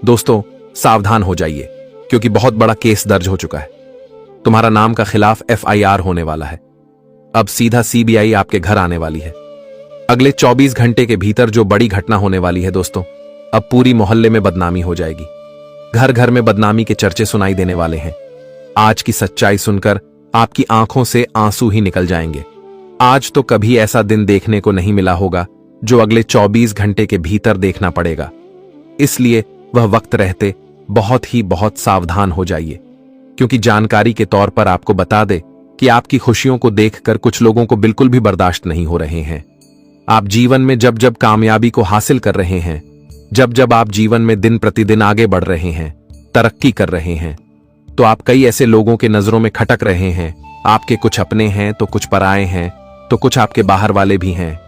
दोस्तों, सावधान हो जाइए, क्योंकि बहुत बड़ा केस दर्ज हो चुका है। तुम्हारा नाम का खिलाफ FIR होने वाला है। अब सीधा CBI आपके घर आने वाली है। अगले 24 घंटे के भीतर जो बड़ी घटना होने वाली है दोस्तों, अब पूरी मोहल्ले में बदनामी हो जाएगी। घर घर में बदनामी के चर्चे सुनाई देने वाले हैं। आज की सच्चाई सुनकर आपकी आंखों से आंसू ही निकल जाएंगे। आज तो कभी ऐसा दिन देखने को नहीं मिला होगा जो अगले 24 घंटे के भीतर देखना पड़ेगा। इसलिए वह वक्त रहते बहुत सावधान हो जाइए, क्योंकि जानकारी के तौर पर आपको बता दे कि आपकी खुशियों को देखकर कुछ लोगों को बिल्कुल भी बर्दाश्त नहीं हो रहे हैं। आप जीवन में जब जब कामयाबी को हासिल कर रहे हैं, जब जब आप जीवन में दिन प्रतिदिन आगे बढ़ रहे हैं, तरक्की कर रहे हैं, तो आप कई ऐसे लोगों के नजरों में खटक रहे हैं। आपके कुछ अपने हैं तो कुछ पराए हैं, तो कुछ आपके बाहर वाले भी हैं।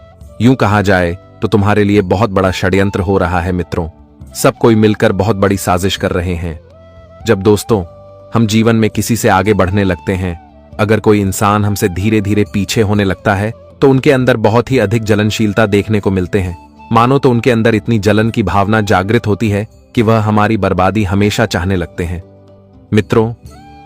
यूं कहा जाए तो तुम्हारे लिए बहुत बड़ा षड्यंत्र हो रहा है मित्रों। सब कोई मिलकर बहुत बड़ी साजिश कर रहे हैं। जब दोस्तों हम जीवन में किसी से आगे बढ़ने लगते हैं, अगर कोई इंसान हमसे धीरे धीरे पीछे होने लगता है तो उनके अंदर बहुत ही अधिक जलनशीलता देखने को मिलते हैं। मानो तो उनके अंदर इतनी जलन की भावना जागृत होती है कि वह हमारी बर्बादी हमेशा चाहने लगते हैं। मित्रों,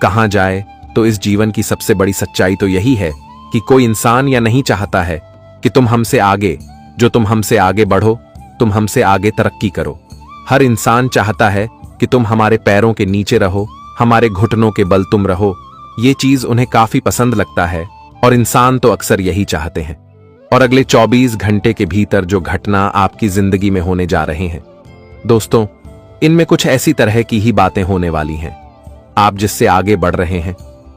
कहा जाए तो इस जीवन की सबसे बड़ी सच्चाई तो यही है कि कोई इंसान या नहीं चाहता है कि तुम हमसे आगे बढ़ो, तुम हमसे आगे तरक्की करो। हर इंसान चाहता है कि तुम हमारे पैरों के नीचे रहो, हमारे घुटनों के बल तुम रहो। ये चीज उन्हें काफी पसंद लगता है और इंसान तो अक्सर यही चाहते हैं। और अगले 24 घंटे के भीतर जो घटना आपकी जिंदगी में होने जा रहे हैं दोस्तों, इनमें कुछ ऐसी तरह की ही बातें होने वाली हैं। आप जिससे आगे बढ़ रहे हैं,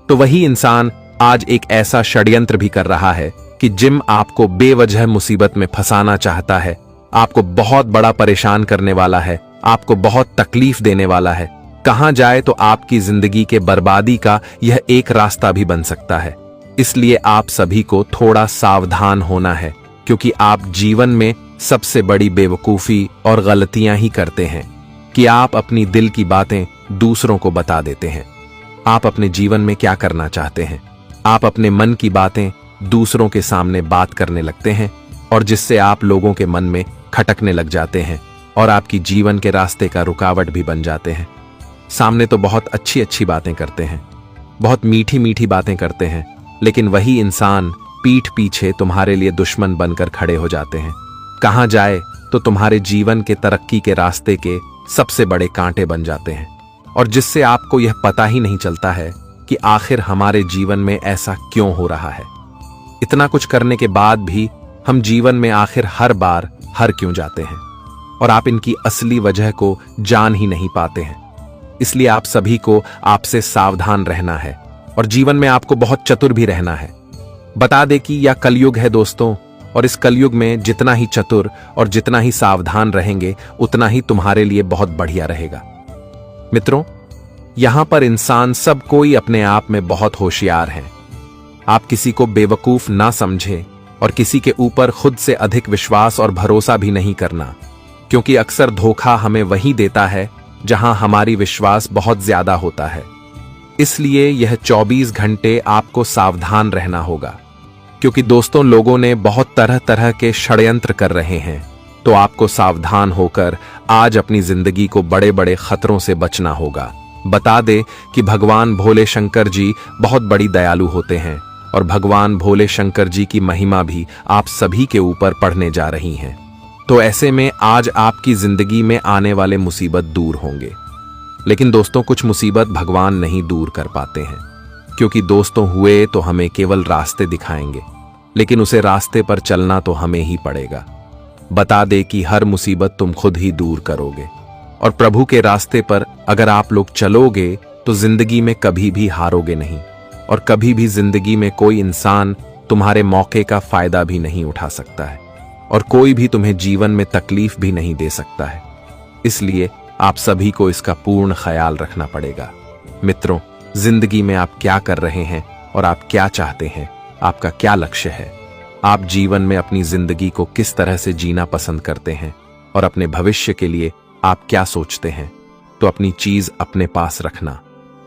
तो वही इंसान आज एक ऐसा षड्यंत्र भी कर रहा है कि जिम आपको बेवजह मुसीबत में फंसाना चाहता है, आपको बहुत बड़ा परेशान करने वाला है, आपको बहुत तकलीफ देने वाला है। कहा जाए तो आपकी जिंदगी के बर्बादी का यह एक रास्ता भी बन सकता है। इसलिए आप सभी को थोड़ा सावधान होना है, क्योंकि आप जीवन में सबसे बड़ी बेवकूफी और गलतियां ही करते हैं कि आप अपनी दिल की बातें दूसरों को बता देते हैं। आप अपने जीवन में क्या करना चाहते हैं, आप अपने मन की बातें दूसरों के सामने बात करने लगते हैं, और जिससे आप लोगों के मन में खटकने लग जाते हैं और आपकी जीवन के रास्ते का रुकावट भी बन जाते हैं। सामने तो बहुत अच्छी अच्छी बातें करते हैं, बहुत मीठी मीठी बातें करते हैं, लेकिन वही इंसान पीठ पीछे तुम्हारे लिए दुश्मन बनकर खड़े हो जाते हैं। कहा जाए तो तुम्हारे जीवन के तरक्की के रास्ते के सबसे बड़े कांटे बन जाते हैं, और जिससे आपको यह पता ही नहीं चलता है कि आखिर हमारे जीवन में ऐसा क्यों हो रहा है। इतना कुछ करने के बाद भी हम जीवन में आखिर हर बार हार क्यों जाते हैं, और आप इनकी असली वजह को जान ही नहीं पाते हैं। इसलिए आप सभी को आपसे सावधान रहना है, और जीवन में आपको बहुत चतुर भी रहना है। बता दे कि यह कलयुग है दोस्तों, और इस कलयुग में जितना ही चतुर और जितना ही सावधान रहेंगे, उतना ही तुम्हारे लिए बहुत बढ़िया रहेगा। मित्रों, यहां पर इंसान सब कोई अपने आप में बहुत होशियार है। आप किसी को बेवकूफ ना समझे और किसी के ऊपर खुद से अधिक विश्वास और भरोसा भी नहीं करना, क्योंकि अक्सर धोखा हमें वहीं देता है जहां हमारी विश्वास बहुत ज्यादा होता है। इसलिए यह 24 घंटे आपको सावधान रहना होगा, क्योंकि दोस्तों लोगों ने बहुत तरह तरह के षड्यंत्र कर रहे हैं। तो आपको सावधान होकर आज अपनी जिंदगी को बड़े बड़े खतरों से बचना होगा। बता दे कि भगवान भोले शंकर जी बहुत बड़ी दयालु होते हैं, और भगवान भोले शंकर जी की महिमा भी आप सभी के ऊपर पढ़ने जा रही हैं। तो ऐसे में आज आपकी जिंदगी में आने वाले मुसीबत दूर होंगे। लेकिन दोस्तों कुछ मुसीबत भगवान नहीं दूर कर पाते हैं, क्योंकि दोस्तों हुए तो हमें केवल रास्ते दिखाएंगे, लेकिन उसे रास्ते पर चलना तो हमें ही पड़ेगा। बता दे कि हर मुसीबत तुम खुद ही दूर करोगे, और प्रभु के रास्ते पर अगर आप लोग चलोगे तो जिंदगी में कभी भी हारोगे नहीं, और कभी भी जिंदगी में कोई इंसान तुम्हारे मौके का फायदा भी नहीं उठा सकता है, और कोई भी तुम्हें जीवन में तकलीफ भी नहीं दे सकता है। इसलिए आप सभी को इसका पूर्ण ख्याल रखना पड़ेगा। मित्रों, जिंदगी में आप क्या कर रहे हैं और आप क्या चाहते हैं, आपका क्या लक्ष्य है, आप जीवन में अपनी जिंदगी को किस तरह से जीना पसंद करते हैं, और अपने भविष्य के लिए आप क्या सोचते हैं, तो अपनी चीज अपने पास रखना।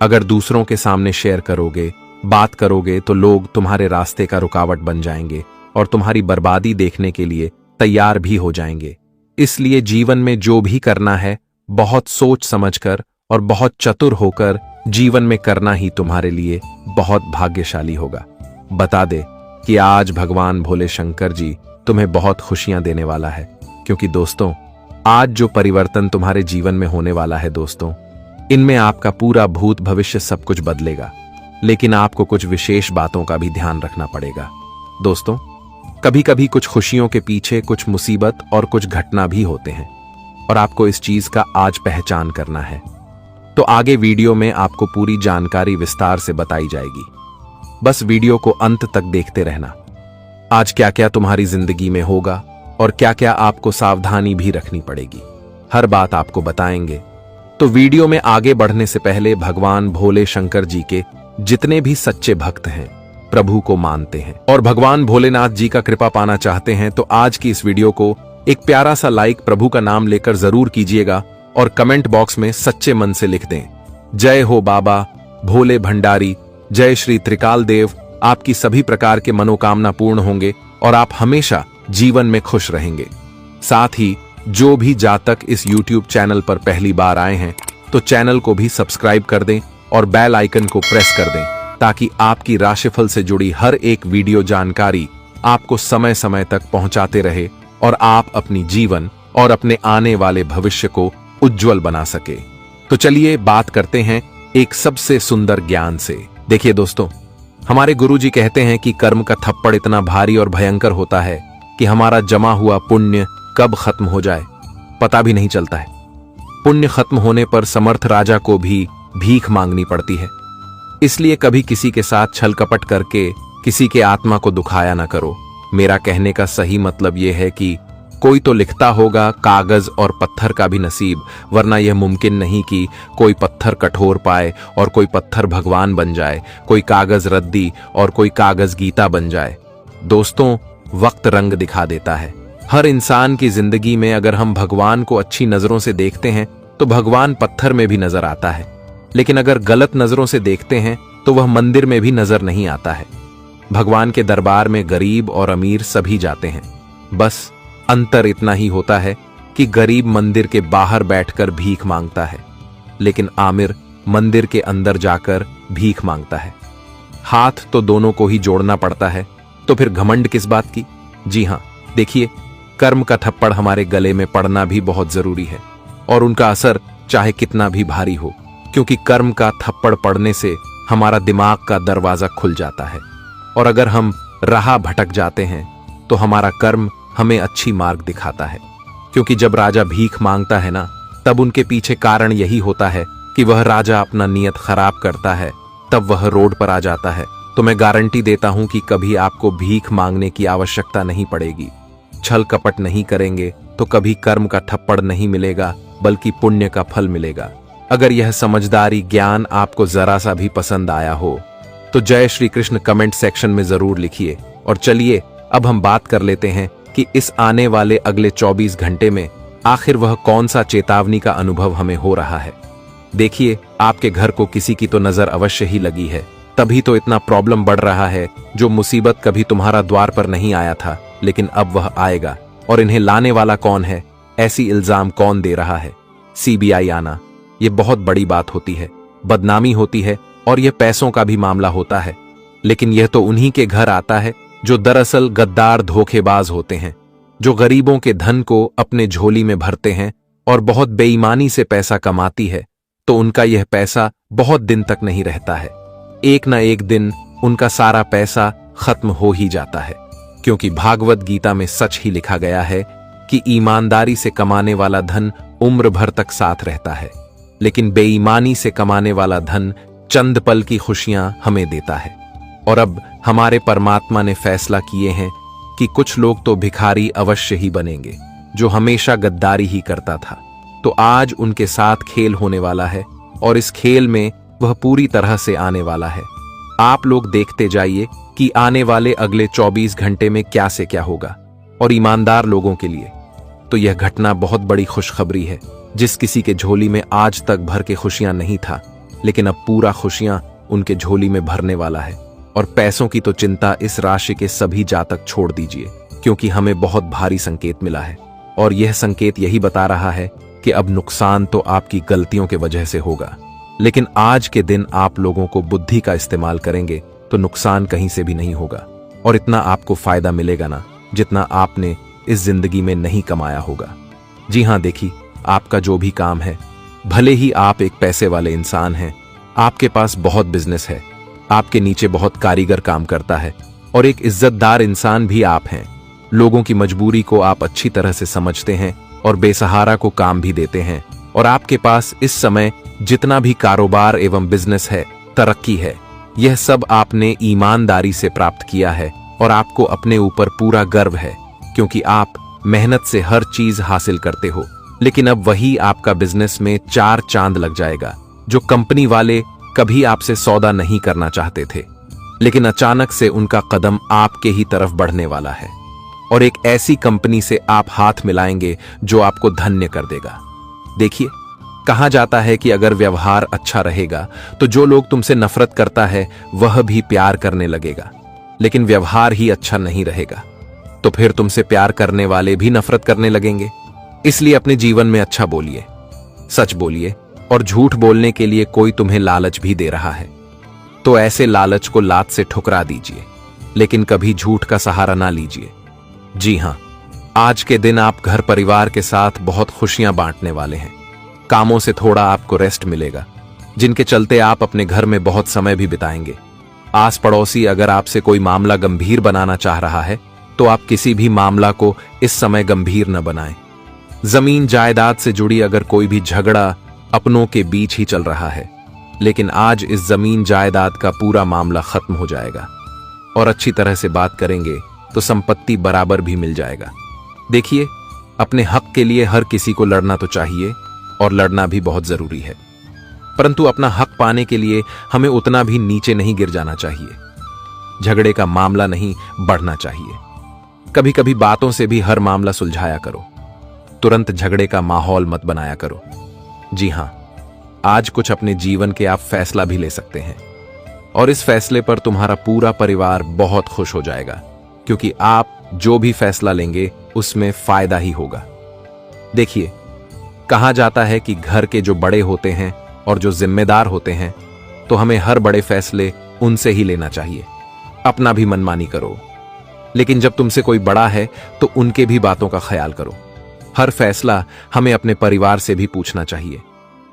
अगर दूसरों के सामने शेयर करोगे, बात करोगे, तो लोग तुम्हारे रास्ते का रुकावट बन जाएंगे और तुम्हारी बर्बादी देखने के लिए तैयार भी हो जाएंगे। इसलिए जीवन में जो भी करना है बहुत सोच समझकर और बहुत चतुर होकर जीवन में करना ही तुम्हारे लिए बहुत भाग्यशाली होगा। बता दे कि आज भगवान भोले शंकर जी तुम्हें बहुत खुशियां देने वाला है, क्योंकि दोस्तों आज जो परिवर्तन तुम्हारे जीवन में होने वाला है दोस्तों, इनमें आपका पूरा भूत भविष्य सब कुछ बदलेगा। लेकिन आपको कुछ विशेष बातों का भी ध्यान रखना पड़ेगा। दोस्तों कभी कभी कुछ खुशियों के पीछे कुछ मुसीबत और कुछ घटना भी होते हैं, और आपको इस चीज का आज पहचान करना है। तो आगे वीडियो में आपको पूरी जानकारी विस्तार से बताई जाएगी, बस वीडियो को अंत तक देखते रहना। आज क्या क्या तुम्हारी जिंदगी में होगा और क्या क्या आपको सावधानी भी रखनी पड़ेगी, हर बात आपको बताएंगे। तो वीडियो में आगे बढ़ने से पहले भगवान भोले शंकर जी के जितने भी सच्चे भक्त हैं, प्रभु को मानते हैं और भगवान भोलेनाथ जी का कृपा पाना चाहते हैं, तो आज की इस वीडियो को एक प्यारा सा लाइक प्रभु का नाम लेकर जरूर कीजिएगा और कमेंट बॉक्स में सच्चे मन से लिख दें, जय हो बाबा भोले भंडारी, जय श्री त्रिकाल देव। आपकी सभी प्रकार के मनोकामना पूर्ण होंगे और आप हमेशा जीवन में खुश रहेंगे। साथ ही जो भी जातक इस YouTube चैनल पर पहली बार आए हैं, तो चैनल को भी सब्सक्राइब कर दें और बेल आइकन को प्रेस कर दें, ताकि आपकी राशिफल से जुड़ी हर एक वीडियो जानकारी आपको समय समय तक पहुंचाते रहे और आप अपनी जीवन और अपने आने वाले भविष्य को उज्जवल बना सके। तो चलिए बात करते हैं एक सबसे सुंदर ज्ञान से। देखिए दोस्तों, हमारे गुरुजी कहते हैं कि कर्म का थप्पड़ इतना भारी और भयंकर होता है कि हमारा जमा हुआ पुण्य कब खत्म हो जाए पता भी नहीं चलता है। पुण्य खत्म होने पर समर्थ राजा को भी भीख मांगनी पड़ती है। इसलिए कभी किसी के साथ छल कपट करके किसी के आत्मा को दुखाया ना करो। मेरा कहने का सही मतलब यह है कि कोई तो लिखता होगा कागज और पत्थर का भी नसीब, वरना यह मुमकिन नहीं कि कोई पत्थर कठोर पाए और कोई पत्थर भगवान बन जाए, कोई कागज रद्दी और कोई कागज गीता बन जाए। दोस्तों वक्त रंग दिखा देता है। हर इंसान की जिंदगी में अगर हम भगवान को अच्छी नजरों से देखते हैं तो भगवान पत्थर में भी नजर आता है, लेकिन अगर गलत नजरों से देखते हैं तो वह मंदिर में भी नजर नहीं आता है। भगवान के दरबार में गरीब और अमीर सभी जाते हैं, बस अंतर इतना ही होता है कि गरीब मंदिर के बाहर बैठकर भीख मांगता है, लेकिन आमिर मंदिर के अंदर जाकर भीख मांगता है। हाथ तो दोनों को ही जोड़ना पड़ता है, तो फिर घमंड किस बात की। जी हां, देखिए कर्म का थप्पड़ हमारे गले में पड़ना भी बहुत जरूरी है, और उनका असर चाहे कितना भी भारी हो, क्योंकि कर्म का थप्पड़ पड़ने से हमारा दिमाग का दरवाजा खुल जाता है, और अगर हम राह भटक जाते हैं तो हमारा कर्म हमें अच्छी मार्ग दिखाता है। क्योंकि जब राजा भीख मांगता है ना, तब उनके पीछे कारण यही होता है कि वह राजा अपना नियत खराब करता है, तब वह रोड पर आ जाता है। तो मैं गारंटी देता हूं कि कभी आपको भीख मांगने की आवश्यकता नहीं पड़ेगी। छल कपट नहीं करेंगे तो कभी कर्म का थप्पड़ नहीं मिलेगा, बल्कि पुण्य का फल मिलेगा। अगर यह समझदारी ज्ञान आपको जरा सा भी पसंद आया हो तो जय श्री कृष्ण कमेंट सेक्शन में जरूर लिखिए। और चलिए अब हम बात कर लेते हैं कि इस आने वाले अगले 24 घंटे में आखिर वह कौन सा चेतावनी का अनुभव हमें हो रहा है। देखिए आपके घर को किसी की तो नजर अवश्य ही लगी है, तभी तो इतना प्रॉब्लम बढ़ रहा है। जो मुसीबत कभी तुम्हारा द्वार पर नहीं आया था, लेकिन अब वह आएगा। और इन्हें लाने वाला कौन है, ऐसी इल्जाम कौन दे रहा है? CBI आना, यह बहुत बड़ी बात होती है, बदनामी होती है, और यह पैसों का भी मामला होता है। लेकिन यह तो उन्हीं के घर आता है जो दरअसल गद्दार धोखेबाज होते हैं, जो गरीबों के धन को अपने झोली में भरते हैं और बहुत बेईमानी से पैसा कमाती है। तो उनका यह पैसा बहुत दिन तक नहीं रहता है, एक ना एक दिन उनका सारा पैसा खत्म हो ही जाता है। क्योंकि भागवत गीता में सच ही लिखा गया है कि ईमानदारी से कमाने वाला धन उम्र भर तक साथ रहता है, लेकिन बेईमानी से कमाने वाला धन चंद पल की खुशियां हमें देता है। और अब हमारे परमात्मा ने फैसला किए हैं कि कुछ लोग तो भिखारी अवश्य ही बनेंगे, जो हमेशा गद्दारी ही करता था। तो आज उनके साथ खेल होने वाला है, और इस खेल में वह पूरी तरह से आने वाला है। आप लोग देखते जाइए कि आने वाले अगले 24 घंटे में क्या से क्या होगा। और ईमानदार लोगों के लिए तो यह घटना बहुत बड़ी खुशखबरी है। जिस किसी के झोली में आज तक भर के खुशियां नहीं था, लेकिन अब पूरा खुशियां उनके झोली में भरने वाला है। और पैसों की तो चिंता इस राशि के सभी जातक छोड़ दीजिए, क्योंकि हमें बहुत भारी संकेत मिला है, और यह संकेत यही बता रहा है कि अब नुकसान तो आपकी गलतियों के वजह से होगा, लेकिन आज के दिन आप लोगों को बुद्धि का इस्तेमाल करेंगे तो नुकसान कहीं से भी नहीं होगा और इतना आपको फायदा मिलेगा ना जितना आपने इस जिंदगी में नहीं कमाया होगा। जी हां, देखिए, आपका जो भी काम है, भले ही आप एक पैसे वाले इंसान हैं, आपके पास बहुत बिजनेस है, आपके नीचे बहुत कारीगर काम करता है और एक इज्जतदार इंसान भी आप हैं। लोगों की मजबूरी को आप अच्छी तरह से समझते हैं और बेसहारा को काम भी देते हैं और आपके पास इस समय जितना भी कारोबार एवं बिजनेस है, तरक्की है, यह सब आपने ईमानदारी से प्राप्त किया है और आपको अपने ऊपर पूरा गर्व है क्योंकि आप मेहनत से हर चीज हासिल करते हो। लेकिन अब वही आपका बिजनेस में 4 चांद लग जाएगा। जो कंपनी वाले कभी आपसे सौदा नहीं करना चाहते थे, लेकिन अचानक से उनका कदम आपके ही तरफ बढ़ने वाला है और एक ऐसी कंपनी से आप हाथ मिलाएंगे जो आपको धन्य कर देगा। देखिए, कहा जाता है कि अगर व्यवहार अच्छा रहेगा तो जो लोग तुमसे नफरत करता है वह भी प्यार करने लगेगा, लेकिन व्यवहार ही अच्छा नहीं रहेगा तो फिर तुमसे प्यार करने वाले भी नफरत करने लगेंगे। इसलिए अपने जीवन में अच्छा बोलिए, सच बोलिए और झूठ बोलने के लिए कोई तुम्हें लालच भी दे रहा है तो ऐसे लालच को लात से ठुकरा दीजिए, लेकिन कभी झूठ का सहारा ना लीजिए। जी हां, आज के दिन आप घर परिवार के साथ बहुत खुशियां बांटने वाले हैं। कामों से थोड़ा आपको रेस्ट मिलेगा, जिनके चलते आप अपने घर में बहुत समय भी बिताएंगे। आस पड़ोसी अगर आपसे कोई मामला गंभीर बनाना चाह रहा है तो आप किसी भी मामला को इस समय गंभीर न बनाएं। जमीन जायदाद से जुड़ी अगर कोई भी झगड़ा अपनों के बीच ही चल रहा है, लेकिन आज इस जमीन जायदाद का पूरा मामला खत्म हो जाएगा और अच्छी तरह से बात करेंगे तो संपत्ति बराबर भी मिल जाएगा। देखिए, अपने हक के लिए हर किसी को लड़ना तो चाहिए और लड़ना भी बहुत जरूरी है, परंतु अपना हक पाने के लिए हमें उतना भी नीचे नहीं गिर जाना चाहिए। झगड़े का मामला नहीं बढ़ना चाहिए। कभी कभी बातों से भी हर मामला सुलझाया करो, तुरंत झगड़े का माहौल मत बनाया करो। जी हां, आज कुछ अपने जीवन के आप फैसला भी ले सकते हैं और इस फैसले पर तुम्हारा पूरा परिवार बहुत खुश हो जाएगा क्योंकि आप जो भी फैसला लेंगे उसमें फायदा ही होगा। देखिए, कहा जाता है कि घर के जो बड़े होते हैं और जो जिम्मेदार होते हैं तो हमें हर बड़े फैसले उनसे ही लेना चाहिए। अपना भी मनमानी करो, लेकिन जब तुमसे कोई बड़ा है तो उनके भी बातों का ख्याल करो। हर फैसला हमें अपने परिवार से भी पूछना चाहिए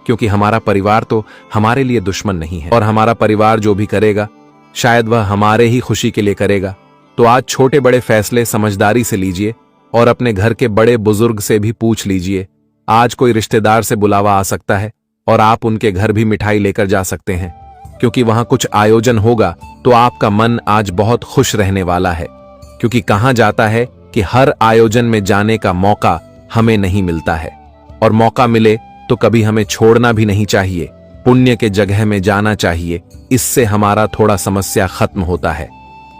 क्योंकि हमारा परिवार तो हमारे लिए दुश्मन नहीं है और हमारा परिवार जो भी करेगा शायद वह हमारे ही खुशी के लिए करेगा। तो आज छोटे बड़े फैसले समझदारी से लीजिए और अपने घर के बड़े बुजुर्ग से भी पूछ लीजिए। आज कोई रिश्तेदार से बुलावा आ सकता है और आप उनके घर भी मिठाई लेकर जा सकते हैं क्योंकि वहां कुछ आयोजन होगा तो आपका मन आज बहुत खुश रहने वाला है क्योंकि कहा जाता है कि हर आयोजन में जाने का मौका हमें नहीं मिलता है और मौका मिले तो कभी हमें छोड़ना भी नहीं चाहिए। पुण्य के जगह में जाना चाहिए, इससे हमारा थोड़ा समस्या खत्म होता है।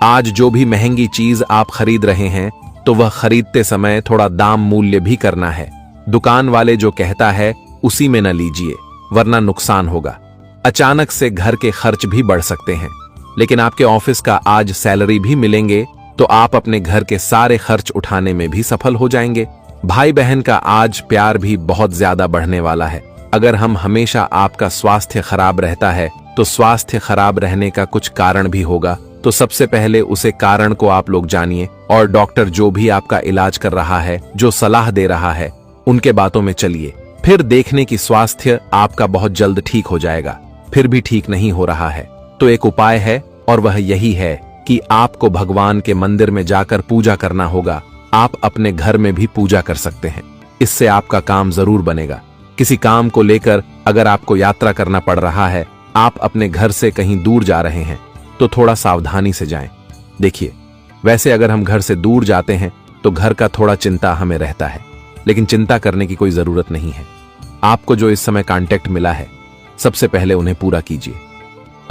आज जो भी महंगी चीज आप खरीद रहे हैं तो वह खरीदते समय थोड़ा दाम मूल्य भी करना है। दुकान वाले जो कहता है उसी में न लीजिए वरना नुकसान होगा। अचानक से घर के खर्च भी बढ़ सकते हैं, लेकिन आपके ऑफिस का आज सैलरी भी मिलेंगे तो आप अपने घर के सारे खर्च उठाने में भी सफल हो जाएंगे। भाई बहन का आज प्यार भी बहुत ज्यादा बढ़ने वाला है। अगर हम हमेशा आपका स्वास्थ्य खराब रहता है तो स्वास्थ्य खराब रहने का कुछ कारण भी होगा, तो सबसे पहले उसे कारण को आप लोग जानिए और डॉक्टर जो भी आपका इलाज कर रहा है, जो सलाह दे रहा है, उनके बातों में चलिए। फिर देखने की स्वास्थ्य आपका बहुत जल्द ठीक हो जाएगा। फिर भी ठीक नहीं हो रहा है तो एक उपाय है और वह यही है कि आपको भगवान के मंदिर में जाकर पूजा करना होगा। आप अपने घर में भी पूजा कर सकते हैं, इससे आपका काम जरूर बनेगा। किसी काम को लेकर अगर आपको यात्रा करना पड़ रहा है, आप अपने घर से कहीं दूर जा रहे हैं तो थोड़ा सावधानी से जाएं। देखिए, वैसे अगर हम घर से दूर जाते हैं तो घर का थोड़ा चिंता हमें रहता है, लेकिन चिंता करने की कोई जरूरत नहीं है। आपको जो इस समय कांटेक्ट मिला है सबसे पहले उन्हें पूरा कीजिए।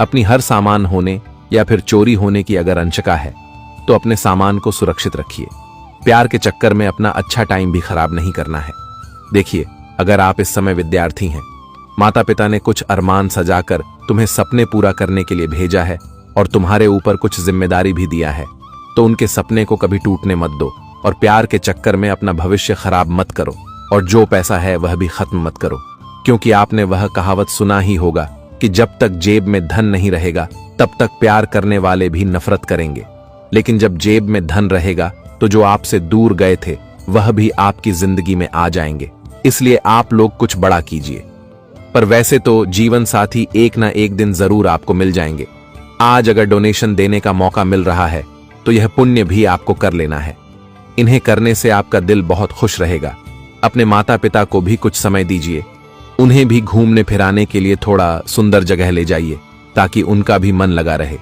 अपनी हर सामान होने या फिर चोरी होने की अगर आशंका है तो अपने सामान को सुरक्षित रखिए। प्यार के चक्कर में अपना अच्छा टाइम भी खराब नहीं करना है। देखिए, अगर आप इस समय विद्यार्थी हैं, माता पिता ने कुछ अरमान सजाकर तुम्हें सपने पूरा करने के लिए भेजा है और तुम्हारे ऊपर कुछ जिम्मेदारी भी दिया है, तो उनके सपने को कभी टूटने मत दो और प्यार के चक्कर में अपना भविष्य खराब मत करो और जो पैसा है वह भी खत्म मत करो, क्योंकि आपने वह कहावत सुना ही होगा कि जब तक जेब में धन नहीं रहेगा तब तक प्यार करने वाले भी नफरत करेंगे, लेकिन जब जेब में धन रहेगा तो जो आपसे दूर गए थे वह भी आपकी जिंदगी में आ जाएंगे। इसलिए आप लोग कुछ बड़ा कीजिए। पर वैसे तो जीवन साथी एक ना एक दिन जरूर आपको मिल जाएंगे। आज अगर डोनेशन देने का मौका मिल रहा है तो यह पुण्य भी आपको कर लेना है। इन्हें करने से आपका दिल बहुत खुश रहेगा। अपने माता पिता को भी कुछ समय दीजिए, उन्हें भी घूमने फिराने के लिए थोड़ा सुंदर जगह ले जाइए ताकि उनका भी मन लगा रहे।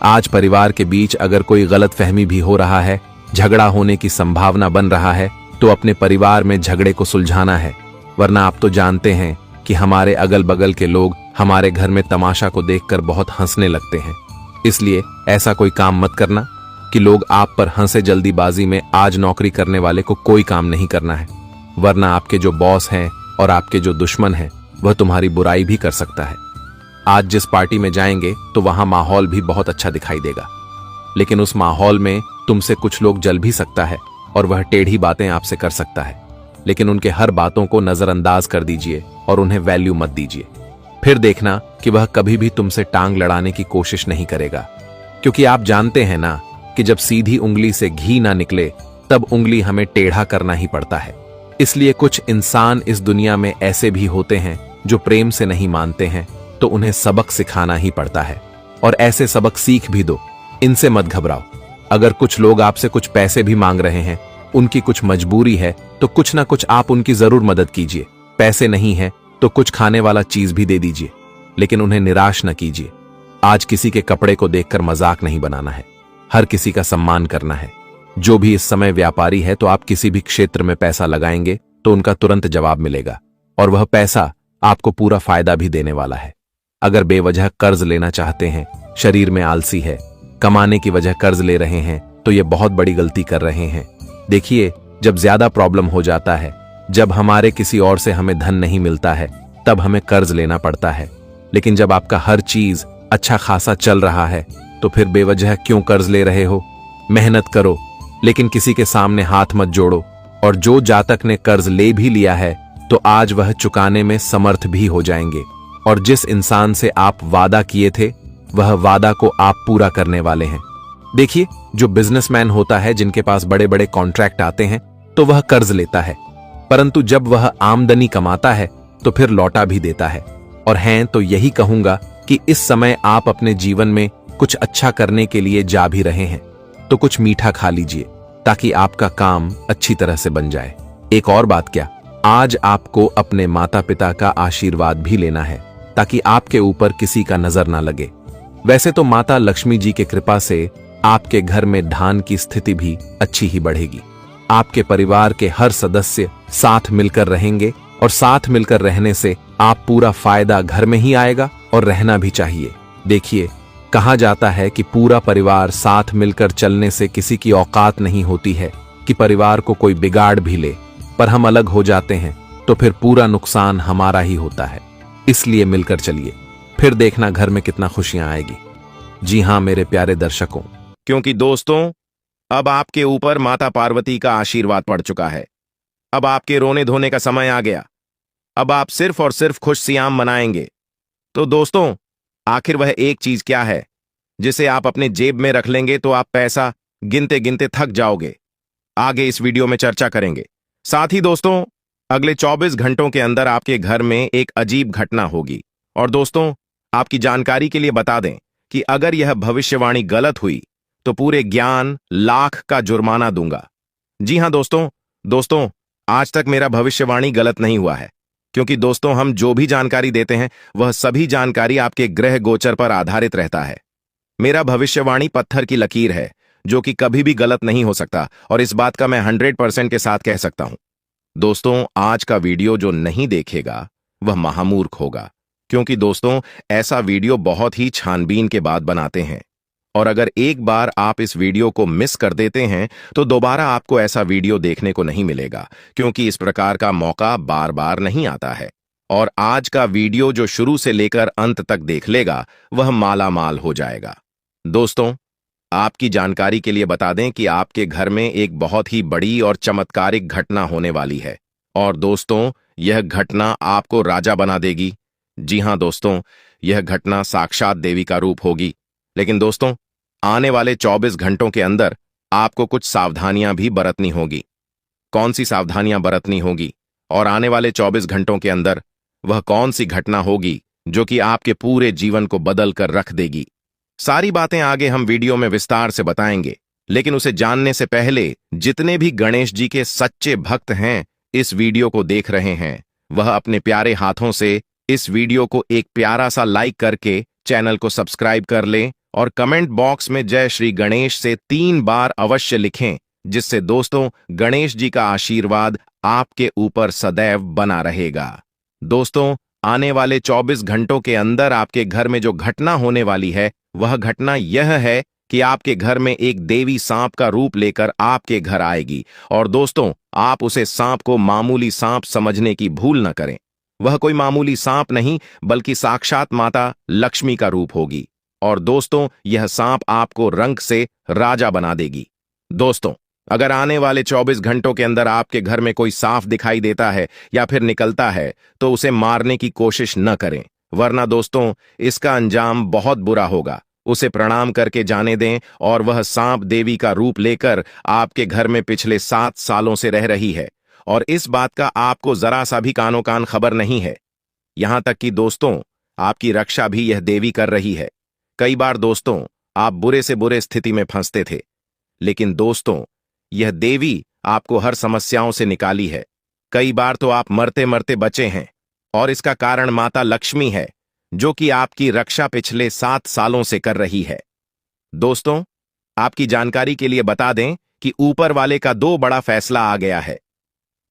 आज परिवार के बीच अगर कोई गलतफहमी भी हो रहा है, झगड़ा होने की संभावना बन रहा है, तो अपने परिवार में झगड़े को सुलझाना है, वरना आप तो जानते हैं कि हमारे अगल बगल के लोग हमारे घर में तमाशा को देखकर बहुत हंसने लगते हैं। इसलिए ऐसा कोई काम मत करना कि लोग आप पर हंसे। जल्दीबाजी में आज नौकरी करने वाले को कोई काम नहीं करना है, वरना आपके जो बॉस हैं और आपके जो दुश्मन हैं वह तुम्हारी बुराई भी कर सकता है। आज जिस पार्टी में जाएंगे तो वहां माहौल भी बहुत अच्छा दिखाई देगा, लेकिन उस माहौल में तुमसे कुछ लोग जल भी सकता है और वह टेढ़ी बातें आपसे कर सकता है, लेकिन उनके हर बातों को नजरअंदाज कर दीजिए और उन्हें वैल्यू मत दीजिए। फिर देखना कि वह कभी भी तुमसे टांग लड़ाने की कोशिश नहीं करेगा, क्योंकि आप जानते हैं ना कि जब सीधी उंगली से घी ना निकले तब उंगली हमें टेढ़ा करना ही पड़ता है। इसलिए कुछ इंसान इस दुनिया में ऐसे भी होते हैं जो प्रेम से नहीं मानते हैं, तो उन्हें सबक सिखाना ही पड़ता है, और ऐसे सबक सीख भी दो। इनसे मत घबराओ। अगर कुछ लोग आपसे कुछ पैसे भी मांग रहे हैं, उनकी कुछ मजबूरी है, तो कुछ ना कुछ आप उनकी जरूर मदद कीजिए। पैसे नहीं है तो कुछ खाने वाला चीज भी दे दीजिए, लेकिन उन्हें निराश न कीजिए। आज किसी के कपड़े को देखकर मजाक नहीं बनाना है, हर किसी का सम्मान करना है। जो भी इस समय व्यापारी है, तो आप किसी भी क्षेत्र में पैसा लगाएंगे तो उनका तुरंत जवाब मिलेगा, और वह पैसा आपको पूरा फायदा भी देने वाला है। अगर बेवजह कर्ज लेना चाहते हैं, शरीर में आलसी है, कमाने की वजह कर्ज ले रहे हैं, तो ये बहुत बड़ी गलती कर रहे हैं। देखिए, जब ज्यादा प्रॉब्लम हो जाता है, जब हमारे किसी और से हमें धन नहीं मिलता है, तब हमें कर्ज लेना पड़ता है। लेकिन जब आपका हर चीज अच्छा खासा चल रहा है, तो फिर बेवजह क्यों कर्ज ले रहे हो? मेहनत करो, लेकिन किसी के सामने हाथ मत जोड़ो। और जो जातक ने कर्ज ले भी लिया है, तो आज वह चुकाने में समर्थ भी हो जाएंगे। और जिस इंसान से आप वादा किए थे, वह वादा को आप पूरा करने वाले हैं। देखिए, जो बिजनेसमैन होता है, जिनके पास बड़े बड़े कॉन्ट्रैक्ट आते हैं, तो वह कर्ज लेता है, परंतु जब वह आमदनी कमाता है तो फिर लौटा भी देता है। और हैं तो यही कहूंगा कि इस समय आप अपने जीवन में कुछ अच्छा करने के लिए जा भी रहे हैं, तो कुछ मीठा खा लीजिए ताकि आपका काम अच्छी तरह से बन जाए। एक और बात क्या, आज आपको अपने माता पिता का आशीर्वाद भी लेना है, ताकि आपके ऊपर किसी का नजर ना लगे। वैसे तो माता लक्ष्मी जी के कृपा से आपके घर में धान की स्थिति भी अच्छी ही बढ़ेगी। आपके परिवार के हर सदस्य साथ मिलकर रहेंगे, और साथ मिलकर रहने से आप पूरा फायदा घर में ही आएगा, और रहना भी चाहिए। देखिए, कहा जाता है कि पूरा परिवार साथ मिलकर चलने से किसी की औकात नहीं होती है कि परिवार को कोई बिगाड़ भी ले, पर हम अलग हो जाते हैं तो फिर पूरा नुकसान हमारा ही होता है। इसलिए मिलकर चलिए, फिर देखना घर में कितना खुशियां आएगी। जी हां मेरे प्यारे दर्शकों, क्योंकि दोस्तों, अब आपके ऊपर माता पार्वती का आशीर्वाद पड़ चुका है। अब आपके रोने धोने का समय आ गया। अब आप सिर्फ और सिर्फ खुशियां मनाएंगे। तो दोस्तों, आखिर वह एक चीज क्या है जिसे आप अपने जेब में रख लेंगे तो आप पैसा गिनते गिनते थक जाओगे? आगे इस वीडियो में चर्चा करेंगे। साथ ही दोस्तों, अगले 24 घंटों के अंदर आपके घर में एक अजीब घटना होगी। और दोस्तों, आपकी जानकारी के लिए बता दें कि अगर यह भविष्यवाणी गलत हुई तो पूरे 11 लाख का जुर्माना दूंगा। जी हां दोस्तों, आज तक मेरा भविष्यवाणी गलत नहीं हुआ है, क्योंकि दोस्तों, हम जो भी जानकारी देते हैं वह सभी जानकारी आपके ग्रह गोचर पर आधारित रहता है। मेरा भविष्यवाणी पत्थर की लकीर है, जो कि कभी भी गलत नहीं हो सकता, और इस बात का मैं 100% के साथ कह सकता हूं। दोस्तों, आज का वीडियो जो नहीं देखेगा वह महामूर्ख होगा, क्योंकि दोस्तों, ऐसा वीडियो बहुत ही छानबीन के बाद बनाते हैं, और अगर एक बार आप इस वीडियो को मिस कर देते हैं तो दोबारा आपको ऐसा वीडियो देखने को नहीं मिलेगा, क्योंकि इस प्रकार का मौका बार बार नहीं आता है। और आज का वीडियो जो शुरू से लेकर अंत तक देख लेगा वह माला माल हो जाएगा। दोस्तों, आपकी जानकारी के लिए बता दें कि आपके घर में एक बहुत ही बड़ी और चमत्कारिक घटना होने वाली है। और दोस्तों, यह घटना आपको राजा बना देगी। जी हां दोस्तों, यह घटना साक्षात देवी का रूप होगी। लेकिन दोस्तों, आने वाले 24 घंटों के अंदर आपको कुछ सावधानियां भी बरतनी होगी। कौन सी सावधानियां बरतनी होगी और आने वाले 24 घंटों के अंदर वह कौन सी घटना होगी जो कि आपके पूरे जीवन को बदल कर रख देगी? सारी बातें आगे हम वीडियो में विस्तार से बताएंगे, लेकिन उसे जानने से पहले जितने भी गणेश जी के सच्चे भक्त हैं इस वीडियो को देख रहे हैं, वह अपने प्यारे हाथों से इस वीडियो को एक प्यारा सा लाइक करके चैनल को सब्सक्राइब कर लें और कमेंट बॉक्स में जय श्री गणेश से 3 बार अवश्य लिखें, जिससे दोस्तों गणेश जी का आशीर्वाद आपके ऊपर सदैव बना रहेगा। दोस्तों, आने वाले 24 घंटों के अंदर आपके घर में जो घटना होने वाली है वह घटना यह है कि आपके घर में एक देवी सांप का रूप लेकर आपके घर आएगी। और दोस्तों, आप उसे सांप को मामूली सांप समझने की भूल न करें। वह कोई मामूली सांप नहीं बल्कि साक्षात माता लक्ष्मी का रूप होगी। और दोस्तों, यह सांप आपको रंक से राजा बना देगी। दोस्तों, अगर आने वाले 24 घंटों के अंदर आपके घर में कोई सांप दिखाई देता है या फिर निकलता है तो उसे मारने की कोशिश न करें, वरना दोस्तों इसका अंजाम बहुत बुरा होगा। उसे प्रणाम करके जाने दें। और वह सांप देवी का रूप लेकर आपके घर में पिछले 7 सालों से रह रही है और इस बात का आपको जरा सा भी कानो कान खबर नहीं है। यहां तक कि दोस्तों, आपकी रक्षा भी यह देवी कर रही है। कई बार दोस्तों आप बुरे से बुरे स्थिति में फंसते थे, लेकिन दोस्तों यह देवी आपको हर समस्याओं से निकाली है। कई बार तो आप मरते मरते बचे हैं और इसका कारण माता लक्ष्मी है, जो कि आपकी रक्षा पिछले 7 सालों से कर रही है। दोस्तों, आपकी जानकारी के लिए बता दें कि ऊपर वाले का 2 बड़ा फैसला आ गया है।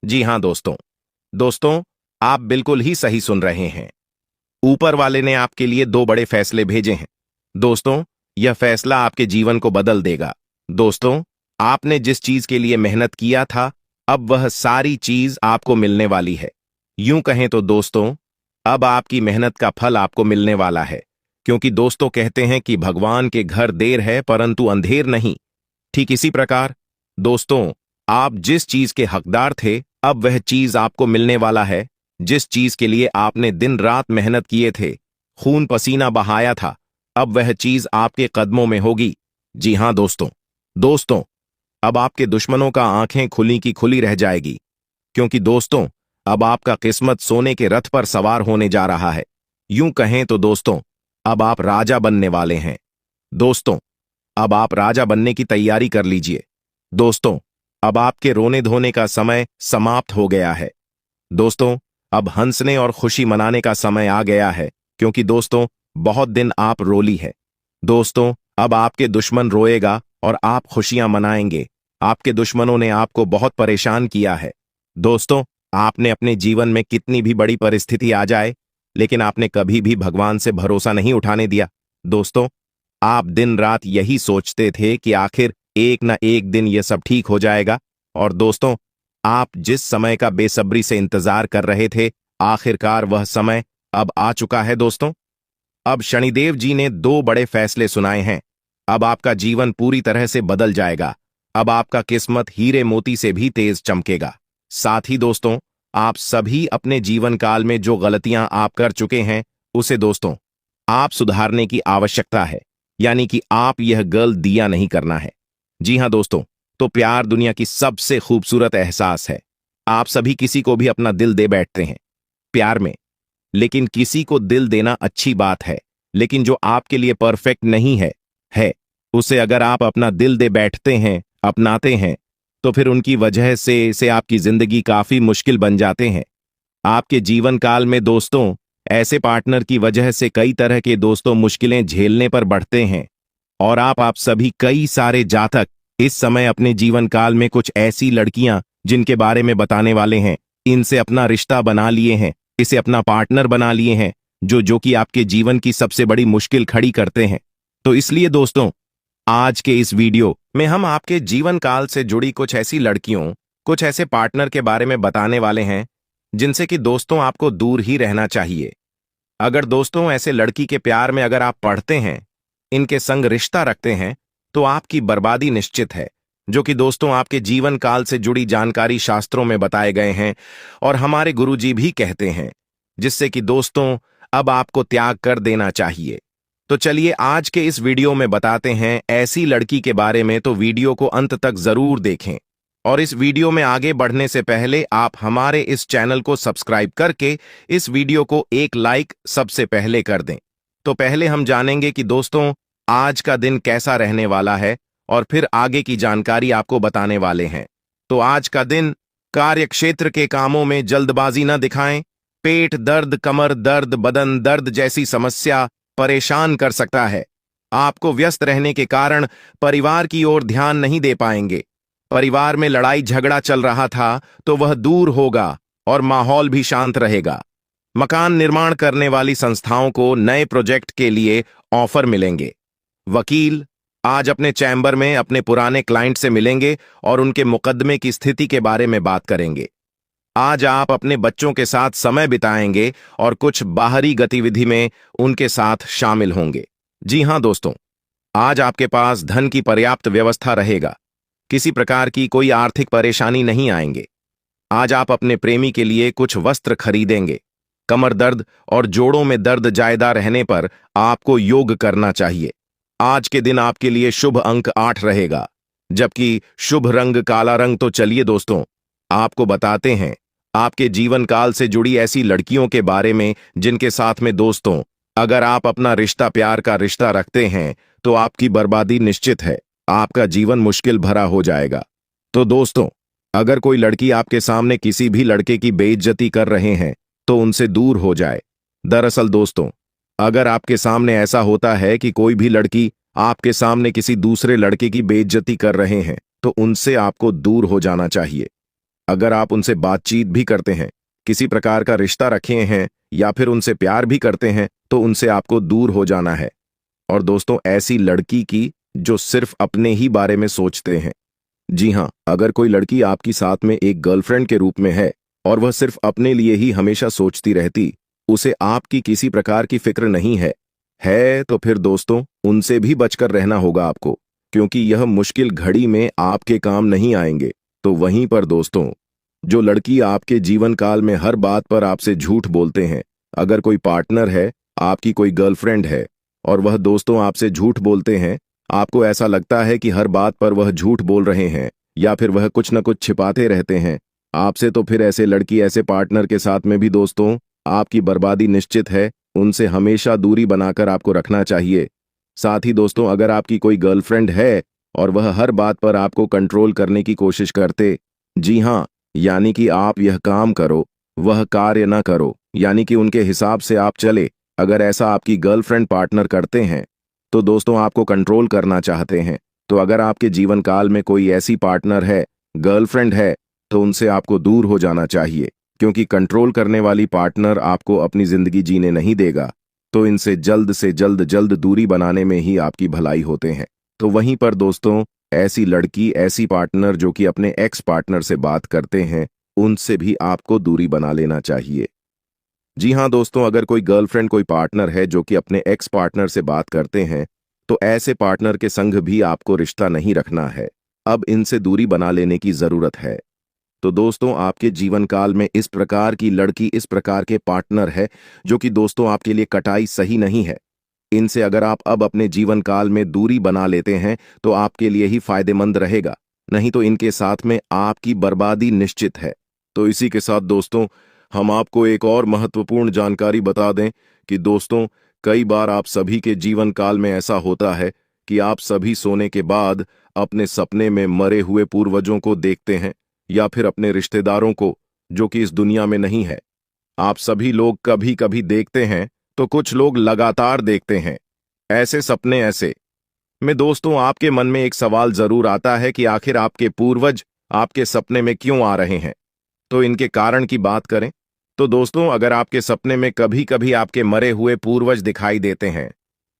जी हां दोस्तों, आप बिल्कुल ही सही सुन रहे हैं। ऊपर वाले ने आपके लिए 2 बड़े फैसले भेजे हैं। दोस्तों, यह फैसला आपके जीवन को बदल देगा। दोस्तों, आपने जिस चीज के लिए मेहनत किया था, अब वह सारी चीज आपको मिलने वाली है। यूं कहें तो दोस्तों, अब आपकी मेहनत का फल आपको मिलने वाला है। क्योंकि दोस्तों कहते हैं कि भगवान के घर देर है परंतु अंधेर नहीं। ठीक इसी प्रकार दोस्तों, आप जिस चीज के हकदार थे, अब वह चीज आपको मिलने वाला है। जिस चीज के लिए आपने दिन रात मेहनत किए थे, खून पसीना बहाया था, अब वह चीज आपके कदमों में होगी। जी हां दोस्तों, अब आपके दुश्मनों का आंखें खुली की खुली रह जाएगी। क्योंकि दोस्तों, अब आपका किस्मत सोने के रथ पर सवार होने जा रहा है। यूं कहें तो दोस्तों, अब आप राजा बनने वाले हैं। दोस्तों, अब आप राजा बनने की तैयारी कर लीजिए। दोस्तों, अब आपके रोने धोने का समय समाप्त हो गया है। दोस्तों, अब हंसने और खुशी मनाने का समय आ गया है। क्योंकि दोस्तों, बहुत दिन आप रोली है। दोस्तों, अब आपके दुश्मन रोएगा और आप खुशियां मनाएंगे। आपके दुश्मनों ने आपको बहुत परेशान किया है। दोस्तों, आपने अपने जीवन में कितनी भी बड़ी परिस्थिति आ जाए, लेकिन आपने कभी भी भगवान से भरोसा नहीं उठाने दिया। दोस्तों, आप दिन रात यही सोचते थे कि आखिर एक न एक दिन यह सब ठीक हो जाएगा। और दोस्तों, आप जिस समय का बेसब्री से इंतजार कर रहे थे, आखिरकार वह समय अब आ चुका है। दोस्तों, अब शनिदेव जी ने 2 बड़े फैसले सुनाए हैं। अब आपका जीवन पूरी तरह से बदल जाएगा। अब आपका किस्मत हीरे मोती से भी तेज चमकेगा। साथ ही दोस्तों, आप सभी अपने जीवन काल में जो गलतियां आप कर चुके हैं, उसे दोस्तों आप सुधारने की आवश्यकता है। यानी कि आप यह गलत दिया नहीं करना है। जी हां दोस्तों, तो प्यार दुनिया की सबसे खूबसूरत एहसास है। आप सभी किसी को भी अपना दिल दे बैठते हैं प्यार में, लेकिन किसी को दिल देना अच्छी बात है, लेकिन जो आपके लिए परफेक्ट नहीं है उसे अगर आप अपना दिल दे बैठते हैं, अपनाते हैं, तो फिर उनकी वजह से आपकी जिंदगी काफी मुश्किल बन जाते हैं। आपके जीवन काल में दोस्तों ऐसे पार्टनर की वजह से कई तरह के दोस्तों मुश्किलें झेलने पर बढ़ते हैं। और आप सभी कई सारे जातक इस समय अपने जीवन काल में कुछ ऐसी लड़कियां जिनके बारे में बताने वाले हैं, इनसे अपना रिश्ता बना लिए हैं, इसे अपना पार्टनर बना लिए हैं, जो कि आपके जीवन की सबसे बड़ी मुश्किल खड़ी करते हैं। तो इसलिए दोस्तों, आज के इस वीडियो में हम आपके जीवन काल से जुड़ी कुछ ऐसी लड़कियों, कुछ ऐसे पार्टनर के बारे में बताने वाले हैं जिनसे कि दोस्तों आपको दूर ही रहना चाहिए। अगर दोस्तों ऐसे लड़की के प्यार में अगर आप पड़ते हैं, इनके संग रिश्ता रखते हैं, तो आपकी बर्बादी निश्चित है। जो कि दोस्तों आपके जीवन काल से जुड़ी जानकारी शास्त्रों में बताए गए हैं और हमारे गुरुजी भी कहते हैं, जिससे कि दोस्तों अब आपको त्याग कर देना चाहिए। तो चलिए आज के इस वीडियो में बताते हैं ऐसी लड़की के बारे में, तो वीडियो को अंत तक जरूर देखें। और इस वीडियो में आगे बढ़ने से पहले आप हमारे इस चैनल को सब्सक्राइब करके इस वीडियो को एक लाइक सबसे पहले कर दें। तो पहले हम जानेंगे कि दोस्तों आज का दिन कैसा रहने वाला है और फिर आगे की जानकारी आपको बताने वाले हैं। तो आज का दिन, कार्य क्षेत्र के कामों में जल्दबाजी न दिखाएं। पेट दर्द, कमर दर्द, बदन दर्द जैसी समस्या परेशान कर सकता है। आपको व्यस्त रहने के कारण परिवार की ओर ध्यान नहीं दे पाएंगे। परिवार में लड़ाई झगड़ा चल रहा था तो वह दूर होगा और माहौल भी शांत रहेगा। मकान निर्माण करने वाली संस्थाओं को नए प्रोजेक्ट के लिए ऑफर मिलेंगे। वकील आज अपने चैम्बर में अपने पुराने क्लाइंट से मिलेंगे और उनके मुकदमे की स्थिति के बारे में बात करेंगे। आज आप अपने बच्चों के साथ समय बिताएंगे और कुछ बाहरी गतिविधि में उनके साथ शामिल होंगे। जी हां दोस्तों, आज आपके पास धन की पर्याप्त व्यवस्था रहेगा। किसी प्रकार की कोई आर्थिक परेशानी नहीं आएंगे। आज आप अपने प्रेमी के लिए कुछ वस्त्र खरीदेंगे। कमर दर्द और जोड़ों में दर्द जायदा रहने पर आपको योग करना चाहिए। आज के दिन आपके लिए शुभ अंक 8 रहेगा, जबकि शुभ रंग काला रंग। तो चलिए दोस्तों आपको बताते हैं आपके जीवन काल से जुड़ी ऐसी लड़कियों के बारे में जिनके साथ में दोस्तों अगर आप अपना रिश्ता, प्यार का रिश्ता रखते हैं तो आपकी बर्बादी निश्चित है। आपका जीवन मुश्किल भरा हो जाएगा। तो दोस्तों अगर कोई लड़की आपके सामने किसी भी लड़के की बेइज्जती कर रहे हैं तो उनसे दूर हो जाए। दरअसल दोस्तों अगर आपके सामने ऐसा होता है कि कोई भी लड़की आपके सामने किसी दूसरे लड़के की बेइज्जती कर रहे हैं तो उनसे आपको दूर हो जाना चाहिए। अगर आप उनसे बातचीत भी करते हैं, किसी प्रकार का रिश्ता रखे हैं या फिर उनसे प्यार भी करते हैं तो उनसे आपको दूर हो जाना है। और दोस्तों ऐसी लड़की की जो सिर्फ अपने ही बारे में सोचते हैं। जी हां, अगर कोई लड़की आपकी साथ में एक गर्लफ्रेंड के रूप में है और वह सिर्फ अपने लिए ही हमेशा सोचती रहती, उसे आपकी किसी प्रकार की फिक्र नहीं है तो फिर दोस्तों उनसे भी बचकर रहना होगा आपको, क्योंकि यह मुश्किल घड़ी में आपके काम नहीं आएंगे। तो वहीं पर दोस्तों जो लड़की आपके जीवन काल में हर बात पर आपसे झूठ बोलते हैं, अगर कोई पार्टनर है, आपकी कोई गर्लफ्रेंड है और वह दोस्तों आपसे झूठ बोलते हैं, आपको ऐसा लगता है कि हर बात पर वह झूठ बोल रहे हैं या फिर वह कुछ न कुछ छिपाते रहते हैं आपसे, तो फिर ऐसे लड़की, ऐसे पार्टनर के साथ में भी दोस्तों आपकी बर्बादी निश्चित है। उनसे हमेशा दूरी बनाकर आपको रखना चाहिए। साथ ही दोस्तों अगर आपकी कोई गर्लफ्रेंड है और वह हर बात पर आपको कंट्रोल करने की कोशिश करते, जी हां, यानी कि आप यह काम करो वह कार्य न करो, यानी कि उनके हिसाब से आप चले, अगर ऐसा आपकी गर्लफ्रेंड पार्टनर करते हैं तो दोस्तों आपको कंट्रोल करना चाहते हैं। तो अगर आपके जीवन काल में कोई ऐसी पार्टनर है, गर्लफ्रेंड है, तो उनसे आपको दूर हो जाना चाहिए, क्योंकि कंट्रोल करने वाली पार्टनर आपको अपनी जिंदगी जीने नहीं देगा। तो इनसे जल्द से जल्द दूरी बनाने में ही आपकी भलाई होते हैं। तो वहीं पर दोस्तों ऐसी लड़की, ऐसी पार्टनर जो कि अपने एक्स पार्टनर से बात करते हैं, उनसे भी आपको दूरी बना लेना चाहिए। जी हां दोस्तों, अगर कोई गर्लफ्रेंड, कोई पार्टनर है जो कि अपने एक्स पार्टनर से बात करते हैं तो ऐसे पार्टनर के संग भी आपको रिश्ता नहीं रखना है। अब इनसे दूरी बना लेने की जरूरत है। तो दोस्तों आपके जीवन काल में इस प्रकार की लड़की, इस प्रकार के पार्टनर है जो कि दोस्तों आपके लिए कटाई सही नहीं है। इनसे अगर आप अब अपने जीवन काल में दूरी बना लेते हैं तो आपके लिए ही फायदेमंद रहेगा, नहीं तो इनके साथ में आपकी बर्बादी निश्चित है। तो इसी के साथ दोस्तों हम आपको एक और महत्वपूर्ण जानकारी बता दें कि दोस्तों कई बार आप सभी के जीवन काल में ऐसा होता है कि आप सभी सोने के बाद अपने सपने में मरे हुए पूर्वजों को देखते हैं या फिर अपने रिश्तेदारों को जो कि इस दुनिया में नहीं है। आप सभी लोग कभी कभी देखते हैं तो कुछ लोग लगातार देखते हैं ऐसे सपने। ऐसे में दोस्तों आपके मन में एक सवाल जरूर आता है कि आखिर आपके पूर्वज आपके सपने में क्यों आ रहे हैं। तो इनके कारण की बात करें तो दोस्तों अगर आपके सपने में कभी कभी आपके मरे हुए पूर्वज दिखाई देते हैं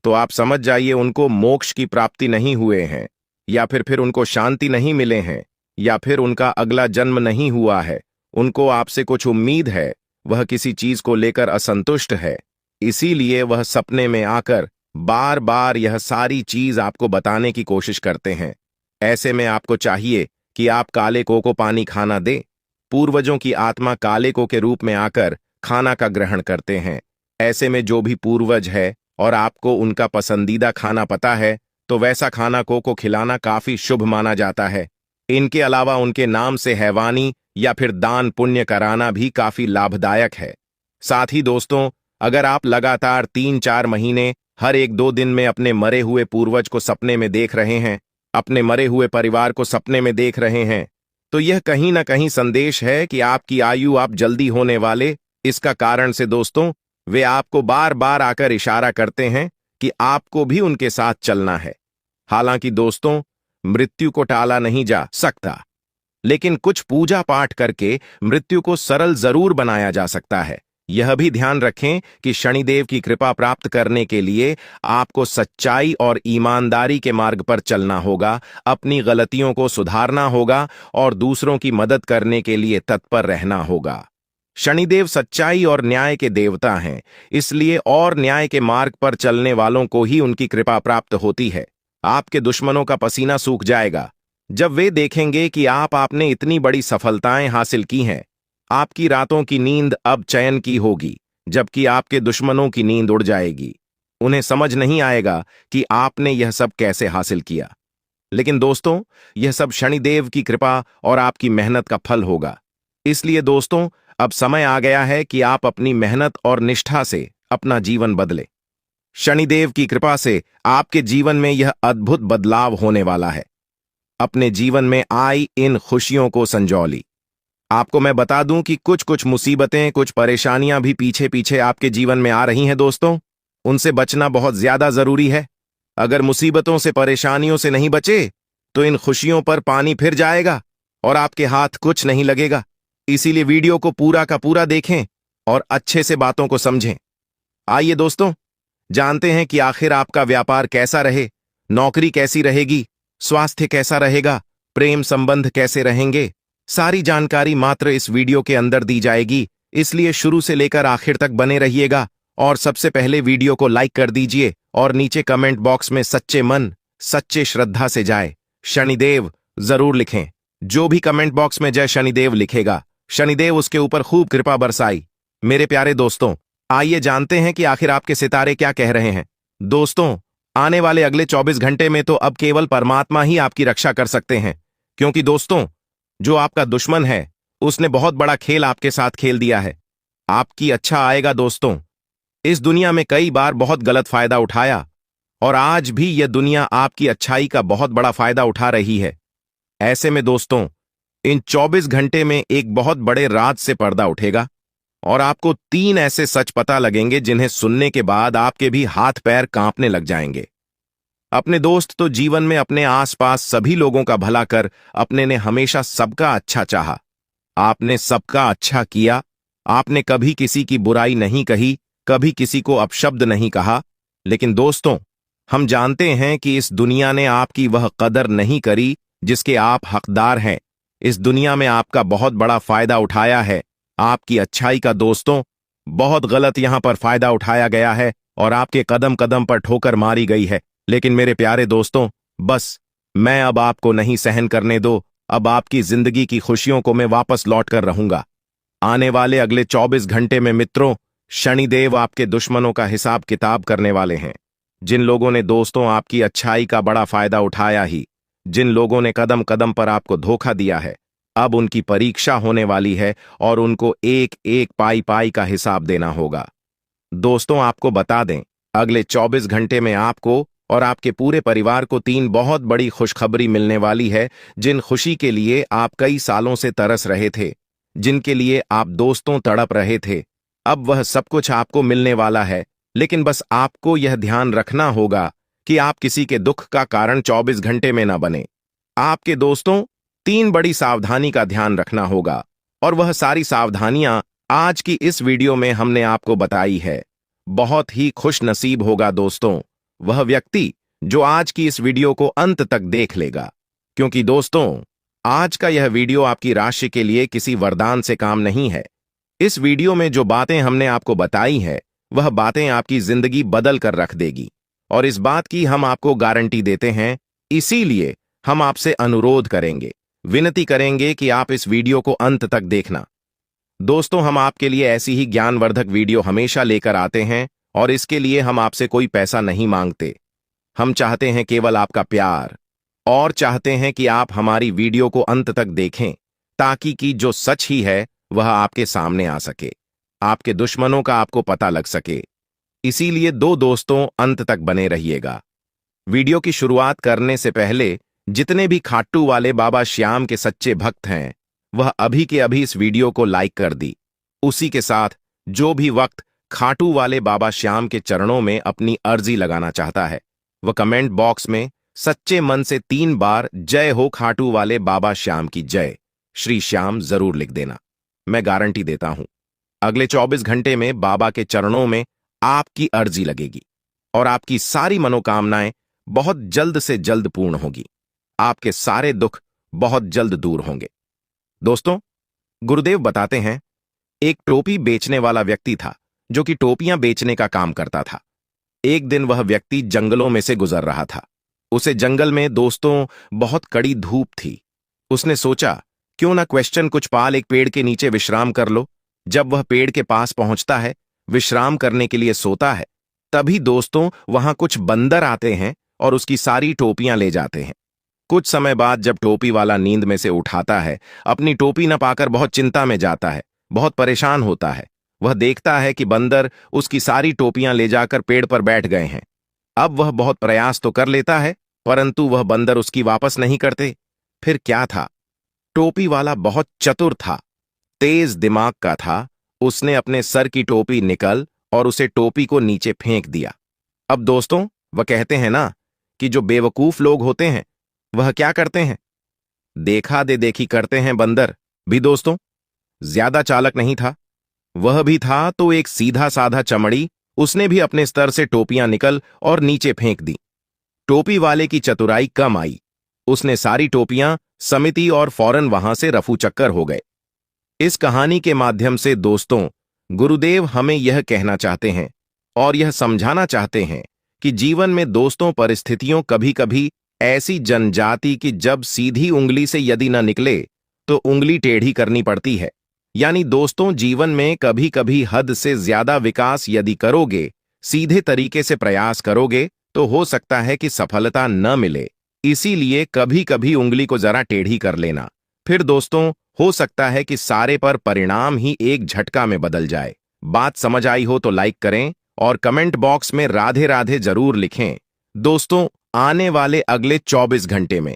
तो आप समझ जाइए उनको मोक्ष की प्राप्ति नहीं हुए हैं, या फिर उनको शांति नहीं मिले हैं, या फिर उनका अगला जन्म नहीं हुआ है। उनको आपसे कुछ उम्मीद है, वह किसी चीज को लेकर असंतुष्ट है, इसीलिए वह सपने में आकर बार बार यह सारी चीज आपको बताने की कोशिश करते हैं। ऐसे में आपको चाहिए कि आप काले को पानी खाना दे। पूर्वजों की आत्मा काले को के रूप में आकर खाना का ग्रहण करते हैं। ऐसे में जो भी पूर्वज है और आपको उनका पसंदीदा खाना पता है तो वैसा खाना को खिलाना काफी शुभ माना जाता है। इनके अलावा उनके नाम से हैवानी या फिर दान पुण्य कराना भी काफी लाभदायक है। साथ ही दोस्तों, अगर आप लगातार 3-4 महीने हर 1-2 दिन में अपने मरे हुए पूर्वज को सपने में देख रहे हैं, अपने मरे हुए परिवार को सपने में देख रहे हैं, तो यह कहीं ना कहीं संदेश है कि आपकी आयु आप जल्दी होने वाले। इसका कारण से दोस्तों, वे आपको बार बार आकर इशारा करते हैं कि आपको भी उनके साथ चलना है। हालांकि दोस्तों, मृत्यु को टाला नहीं जा सकता, लेकिन कुछ पूजा पाठ करके मृत्यु को सरल जरूर बनाया जा सकता है। यह भी ध्यान रखें कि शनिदेव की कृपा प्राप्त करने के लिए आपको सच्चाई और ईमानदारी के मार्ग पर चलना होगा, अपनी गलतियों को सुधारना होगा और दूसरों की मदद करने के लिए तत्पर रहना होगा। शनिदेव सच्चाई और न्याय के देवता हैं, इसलिए और न्याय के मार्ग पर चलने वालों को ही उनकी कृपा प्राप्त होती है। आपके दुश्मनों का पसीना सूख जाएगा जब वे देखेंगे कि आपने इतनी बड़ी सफलताएं हासिल की हैं। आपकी रातों की नींद अब चैन की होगी, जबकि आपके दुश्मनों की नींद उड़ जाएगी। उन्हें समझ नहीं आएगा कि आपने यह सब कैसे हासिल किया। लेकिन दोस्तों, यह सब शनिदेव की कृपा और आपकी मेहनत का फल होगा। इसलिए दोस्तों, अब समय आ गया है कि आप अपनी मेहनत और निष्ठा से अपना जीवन बदलें। शनिदेव की कृपा से आपके जीवन में यह अद्भुत बदलाव होने वाला है। अपने जीवन में आई इन खुशियों को संजौली। आपको मैं बता दूं कि कुछ मुसीबतें, कुछ परेशानियां भी पीछे पीछे आपके जीवन में आ रही हैं दोस्तों। उनसे बचना बहुत ज्यादा जरूरी है। अगर मुसीबतों से, परेशानियों से नहीं बचे तो इन खुशियों पर पानी फिर जाएगा और आपके हाथ कुछ नहीं लगेगा। इसीलिए वीडियो को पूरा का पूरा देखें और अच्छे से बातों को समझें। आइए दोस्तों, जानते हैं कि आखिर आपका व्यापार कैसा रहे, नौकरी कैसी रहेगी, स्वास्थ्य कैसा रहेगा, प्रेम संबंध कैसे रहेंगे। सारी जानकारी मात्र इस वीडियो के अंदर दी जाएगी, इसलिए शुरू से लेकर आखिर तक बने रहिएगा। और सबसे पहले वीडियो को लाइक कर दीजिए और नीचे कमेंट बॉक्स में सच्चे मन, सच्चे श्रद्धा से जाए शनिदेव जरूर लिखें। जो भी कमेंट बॉक्स में जय शनिदेव लिखेगा, शनिदेव उसके ऊपर खूब कृपा बरसाई। मेरे प्यारे दोस्तों, आइए जानते हैं कि आखिर आपके सितारे क्या कह रहे हैं। दोस्तों, आने वाले अगले 24 घंटे में तो अब केवल परमात्मा ही आपकी रक्षा कर सकते हैं, क्योंकि दोस्तों, जो आपका दुश्मन है उसने बहुत बड़ा खेल आपके साथ खेल दिया है। आपकी अच्छा आएगा दोस्तों। इस दुनिया में कई बार बहुत गलत फायदा उठाया और आज भी यह दुनिया आपकी अच्छाई का बहुत बड़ा फायदा उठा रही है। ऐसे में दोस्तों, इन 24 घंटे में एक बहुत बड़े राज से पर्दा उठेगा और आपको 3 ऐसे सच पता लगेंगे जिन्हें सुनने के बाद आपके भी हाथ पैर कांपने लग जाएंगे। अपने दोस्त तो जीवन में अपने आसपास सभी लोगों का भला कर अपने ने हमेशा सबका अच्छा चाहा। आपने सबका अच्छा किया। आपने कभी किसी की बुराई नहीं कही, कभी किसी को अपशब्द नहीं कहा। लेकिन दोस्तों, हम जानते हैं कि इस दुनिया ने आपकी वह कदर नहीं करी जिसके आप हकदार हैं। इस दुनिया में आपका बहुत बड़ा फायदा उठाया है, आपकी अच्छाई का दोस्तों। बहुत गलत यहां पर फायदा उठाया गया है और आपके कदम कदम पर ठोकर मारी गई है। लेकिन मेरे प्यारे दोस्तों, बस मैं अब आपको नहीं सहन करने दो। अब आपकी जिंदगी की खुशियों को मैं वापस लौट कर रहूंगा। आने वाले अगले 24 घंटे में मित्रों, शनिदेव आपके दुश्मनों का हिसाब किताब करने वाले हैं। जिन लोगों ने दोस्तों आपकी अच्छाई का बड़ा फायदा उठाया ही, जिन लोगों ने कदम कदम पर आपको धोखा दिया है, अब उनकी परीक्षा होने वाली है और उनको एक एक पाई पाई का हिसाब देना होगा। दोस्तों, आपको बता दें, अगले 24 घंटे में आपको और आपके पूरे परिवार को 3 बहुत बड़ी खुशखबरी मिलने वाली है। जिन खुशी के लिए आप कई सालों से तरस रहे थे, जिनके लिए आप दोस्तों तड़प रहे थे, अब वह सब कुछ आपको मिलने वाला है। लेकिन बस आपको यह ध्यान रखना होगा कि आप किसी के दुख का कारण 24 घंटे में न बने। आपके दोस्तों, 3 बड़ी सावधानी का ध्यान रखना होगा और वह सारी सावधानियां आज की इस वीडियो में हमने आपको बताई है। बहुत ही खुश नसीब होगा दोस्तों वह व्यक्ति जो आज की इस वीडियो को अंत तक देख लेगा, क्योंकि दोस्तों, आज का यह वीडियो आपकी राशि के लिए किसी वरदान से काम नहीं है। इस वीडियो में जो बातें हमने आपको बताई है, वह बातें आपकी जिंदगी बदल कर रख देगी और इस बात की हम आपको गारंटी देते हैं। इसीलिए हम आपसे अनुरोध करेंगे, विनती करेंगे कि आप इस वीडियो को अंत तक देखना। दोस्तों, हम आपके लिए ऐसी ही ज्ञानवर्धक वीडियो हमेशा लेकर आते हैं और इसके लिए हम आपसे कोई पैसा नहीं मांगते। हम चाहते हैं केवल आपका प्यार और चाहते हैं कि आप हमारी वीडियो को अंत तक देखें ताकि कि जो सच ही है वह आपके सामने आ सके, आपके दुश्मनों का आपको पता लग सके। इसीलिए दोस्तों अंत तक बने रहिएगा। वीडियो की शुरुआत करने से पहले जितने भी खाटू वाले बाबा श्याम के सच्चे भक्त हैं वह अभी के अभी इस वीडियो को लाइक कर दी। उसी के साथ जो भी वक्त खाटू वाले बाबा श्याम के चरणों में अपनी अर्जी लगाना चाहता है वह कमेंट बॉक्स में सच्चे मन से 3 बार जय हो खाटू वाले बाबा श्याम की जय श्री श्याम जरूर लिख देना। मैं गारंटी देता हूं अगले 24 घंटे में बाबा के चरणों में आपकी अर्जी लगेगी और आपकी सारी मनोकामनाएं बहुत जल्द से जल्द पूर्ण होगी। आपके सारे दुख बहुत जल्द दूर होंगे। दोस्तों, गुरुदेव बताते हैं एक टोपी बेचने वाला व्यक्ति था जो कि टोपियां बेचने का काम करता था। एक दिन वह व्यक्ति जंगलों में से गुजर रहा था। उसे जंगल में दोस्तों बहुत कड़ी धूप थी। उसने सोचा क्यों ना क्वेश्चन कुछ पाल एक पेड़ के नीचे विश्राम कर लो। जब वह पेड़ के पास पहुंचता है, विश्राम करने के लिए सोता है, तभी दोस्तों वहां कुछ बंदर आते हैं और उसकी सारी टोपियां ले जाते हैं। कुछ समय बाद जब टोपी वाला नींद में से उठाता है, अपनी टोपी न पाकर बहुत चिंता में जाता है, बहुत परेशान होता है। वह देखता है कि बंदर उसकी सारी टोपियां ले जाकर पेड़ पर बैठ गए हैं। अब वह बहुत प्रयास तो कर लेता है परंतु वह बंदर उसकी वापस नहीं करते। फिर क्या था, टोपी वाला बहुत चतुर था, तेज दिमाग का था। उसने अपने सर की टोपी निकल और उसे टोपी को नीचे फेंक दिया। अब दोस्तों, वह कहते हैं ना कि जो बेवकूफ लोग होते हैं वह क्या करते हैं, देखा दे देखी करते हैं। बंदर भी दोस्तों ज्यादा चालक नहीं था। वह भी था तो एक सीधा साधा चमड़ी। उसने भी अपने स्तर से टोपियां निकल और नीचे फेंक दी। टोपी वाले की चतुराई कम आई। उसने सारी टोपियां समिति और फौरन वहां से रफू चक्कर हो गए। इस कहानी के माध्यम से दोस्तों गुरुदेव हमें यह कहना चाहते हैं और यह समझाना चाहते हैं कि जीवन में दोस्तों परिस्थितियों कभी कभी ऐसी जनजाति की जब सीधी उंगली से यदि न निकले तो उंगली टेढ़ी करनी पड़ती है। यानी दोस्तों जीवन में कभी कभी हद से ज्यादा विकास यदि करोगे, सीधे तरीके से प्रयास करोगे तो हो सकता है कि सफलता न मिले। इसीलिए कभी कभी उंगली को जरा टेढ़ी कर लेना। फिर दोस्तों हो सकता है कि सारे पर परिणाम ही एक झटका में बदल जाए। बात समझ आई हो तो लाइक करें और कमेंट बॉक्स में राधे राधे जरूर लिखें। दोस्तों आने वाले अगले 24 घंटे में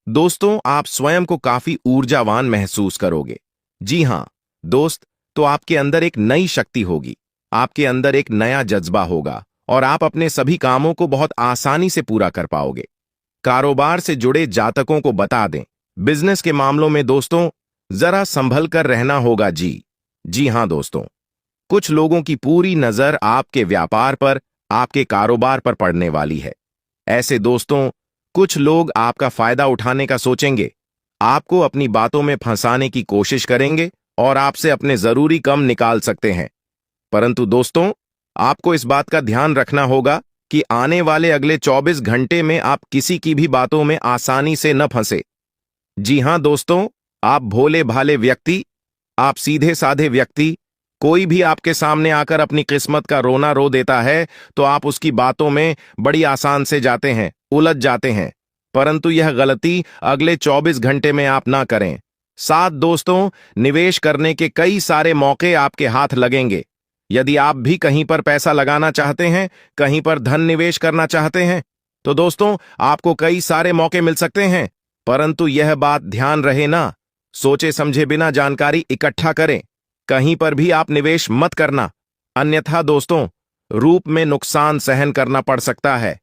दोस्तों आप स्वयं को काफी ऊर्जावान महसूस करोगे। जी हां दोस्त, तो आपके अंदर एक नई शक्ति होगी, आपके अंदर एक नया जज्बा होगा और आप अपने सभी कामों को बहुत आसानी से पूरा कर पाओगे। कारोबार से जुड़े जातकों को बता दें, बिजनेस के मामलों में दोस्तों जरा संभल कर रहना होगा। जी हां दोस्तों, कुछ लोगों की पूरी नजर आपके व्यापार पर, आपके कारोबार पर पड़ने वाली है। ऐसे दोस्तों कुछ लोग आपका फायदा उठाने का सोचेंगे, आपको अपनी बातों में फंसाने की कोशिश करेंगे और आपसे अपने जरूरी कम निकाल सकते हैं। परंतु दोस्तों आपको इस बात का ध्यान रखना होगा कि आने वाले अगले 24 घंटे में आप किसी की भी बातों में आसानी से न फंसे। जी हां दोस्तों, आप भोले भाले व्यक्ति, आप सीधे साधे व्यक्ति, कोई भी आपके सामने आकर अपनी किस्मत का रोना रो देता है तो आप उसकी बातों में बड़ी आसान से जाते हैं, उलझ जाते हैं। परंतु यह गलती अगले 24 घंटे में आप ना करें। साथ दोस्तों निवेश करने के कई सारे मौके आपके हाथ लगेंगे। यदि आप भी कहीं पर पैसा लगाना चाहते हैं, कहीं पर धन निवेश करना चाहते हैं तो दोस्तों आपको कई सारे मौके मिल सकते हैं। परंतु यह बात ध्यान रहे ना, सोचे समझे बिना जानकारी इकट्ठा करें। कहीं पर भी आप निवेश मत करना, अन्यथा दोस्तों रूप में नुकसान सहन करना पड़ सकता है।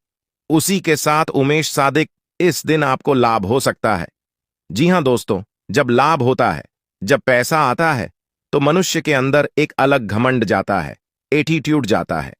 उसी के साथ उमेश सादिक, इस दिन आपको लाभ हो सकता है। जी हां दोस्तों, जब लाभ होता है, जब पैसा आता है तो मनुष्य के अंदर एक अलग घमंड जाता है, एटीट्यूड जाता है।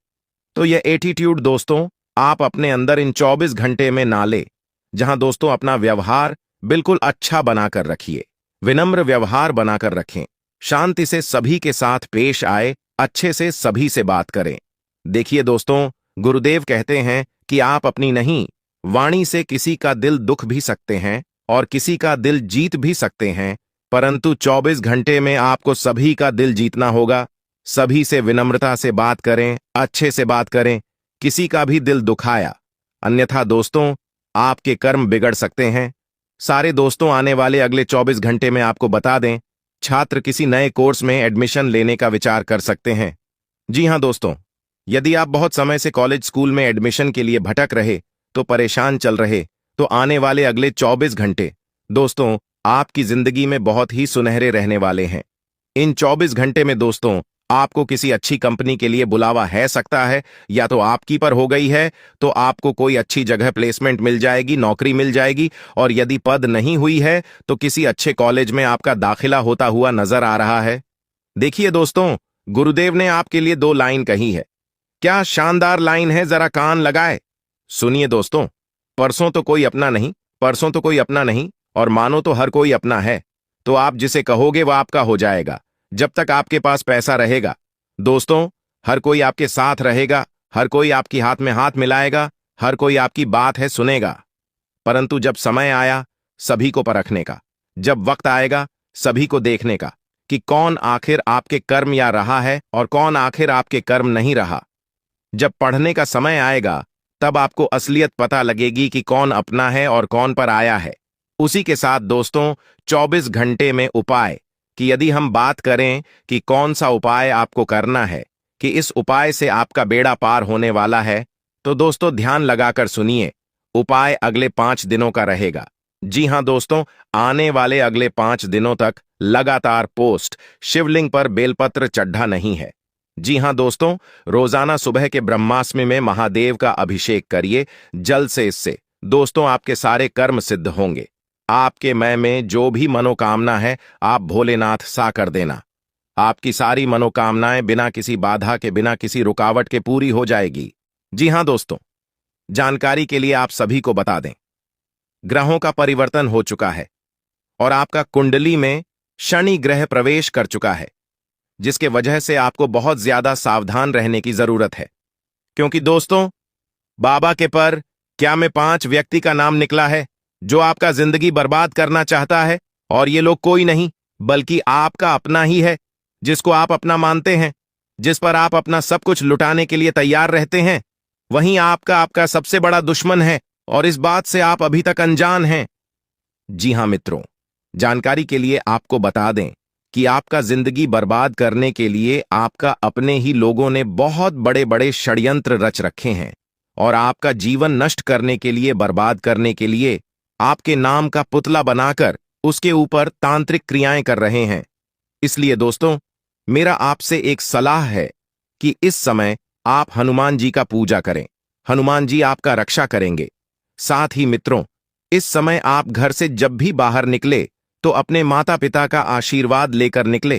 तो यह एटीट्यूड दोस्तों आप अपने अंदर इन 24 घंटे में ना ले। जहां दोस्तों अपना व्यवहार बिल्कुल अच्छा बनाकर रखिए, विनम्र व्यवहार बनाकर रखें, शांति से सभी के साथ पेश आए, अच्छे से सभी से बात करें। देखिए दोस्तों, गुरुदेव कहते हैं कि आप अपनी नहीं वाणी से किसी का दिल दुख भी सकते हैं और किसी का दिल जीत भी सकते हैं, परंतु 24 घंटे में आपको सभी का दिल जीतना होगा। सभी से विनम्रता से बात करें, अच्छे से बात करें, किसी का भी दिल दुखाया, अन्यथा दोस्तों आपके कर्म बिगड़ सकते हैं। सारे दोस्तों आने वाले अगले 24 घंटे में आपको बता दें, छात्र किसी नए कोर्स में एडमिशन लेने का विचार कर सकते हैं। जी हां दोस्तों, यदि आप बहुत समय से कॉलेज स्कूल में एडमिशन के लिए भटक रहे, तो परेशान चल रहे, तो आने वाले अगले 24 घंटे दोस्तों आपकी जिंदगी में बहुत ही सुनहरे रहने वाले हैं। इन 24 घंटे में दोस्तों आपको किसी अच्छी कंपनी के लिए बुलावा है सकता है, या तो आपकी पर हो गई है तो आपको कोई अच्छी जगह प्लेसमेंट मिल जाएगी, नौकरी मिल जाएगी, और यदि पद नहीं हुई है तो किसी अच्छे कॉलेज में आपका दाखिला होता हुआ नजर आ रहा है। देखिए दोस्तों, गुरुदेव ने आपके लिए 2 लाइन कही है। क्या शानदार लाइन है, जरा कान लगाए सुनिए दोस्तों। परसों तो कोई अपना नहीं, परसों तो कोई अपना नहीं, और मानो तो हर कोई अपना है। तो आप जिसे कहोगे वह आपका हो जाएगा, जब तक आपके पास पैसा रहेगा। दोस्तों, हर कोई आपके साथ रहेगा, हर कोई आपकी हाथ में हाथ मिलाएगा, हर कोई आपकी बात है सुनेगा। परंतु जब समय आया सभी को परखने का, जब वक्त आएगा सभी को देखने का कि कौन आखिर आपके कर्म या रहा है और कौन आखिर आपके कर्म नहीं रहा, जब पढ़ने का समय आएगा तब आपको असलियत पता लगेगी कि कौन अपना है और कौन पर आया है। उसी के साथ दोस्तों 24 घंटे में उपाय कि यदि हम बात करें कि कौन सा उपाय आपको करना है कि इस उपाय से आपका बेड़ा पार होने वाला है, तो दोस्तों ध्यान लगाकर सुनिए। उपाय अगले 5 दिनों का रहेगा। जी हां दोस्तों, आने वाले अगले 5 दिनों तक लगातार पोस्ट शिवलिंग पर बेलपत्र चढ़ा नहीं है। जी हां दोस्तों, रोजाना सुबह के ब्रह्मास्मि में महादेव का अभिषेक करिए जल से। इससे दोस्तों आपके सारे कर्म सिद्ध होंगे। आपके मैं में जो भी मनोकामना है आप भोलेनाथ सा कर देना। आपकी सारी मनोकामनाएं बिना किसी बाधा के, बिना किसी रुकावट के पूरी हो जाएगी। जी हां दोस्तों, जानकारी के लिए आप सभी को बता दें, ग्रहों का परिवर्तन हो चुका है और आपका कुंडली में शनि ग्रह प्रवेश कर चुका है, जिसके वजह से आपको बहुत ज्यादा सावधान रहने की जरूरत है। क्योंकि दोस्तों बाबा के पर क्या में 5 व्यक्ति का नाम निकला है जो आपका जिंदगी बर्बाद करना चाहता है, और ये लोग कोई नहीं बल्कि आपका अपना ही है, जिसको आप अपना मानते हैं, जिस पर आप अपना सब कुछ लुटाने के लिए तैयार रहते हैं। वहीं आपका सबसे बड़ा दुश्मन है, और इस बात से आप अभी तक अनजान हैं। जी हां मित्रों, जानकारी के लिए आपको बता दें कि आपका जिंदगी बर्बाद करने के लिए आपका अपने ही लोगों ने बहुत बड़े बड़े षड्यंत्र रच रखे हैं, और आपका जीवन नष्ट करने के लिए, बर्बाद करने के लिए आपके नाम का पुतला बनाकर उसके ऊपर तांत्रिक क्रियाएं कर रहे हैं। इसलिए दोस्तों मेरा आपसे एक सलाह है कि इस समय आप हनुमान जी का पूजा करें। हनुमान जी आपका रक्षा करेंगे। साथ ही मित्रों, इस समय आप घर से जब भी बाहर निकले तो अपने माता पिता का आशीर्वाद लेकर निकले,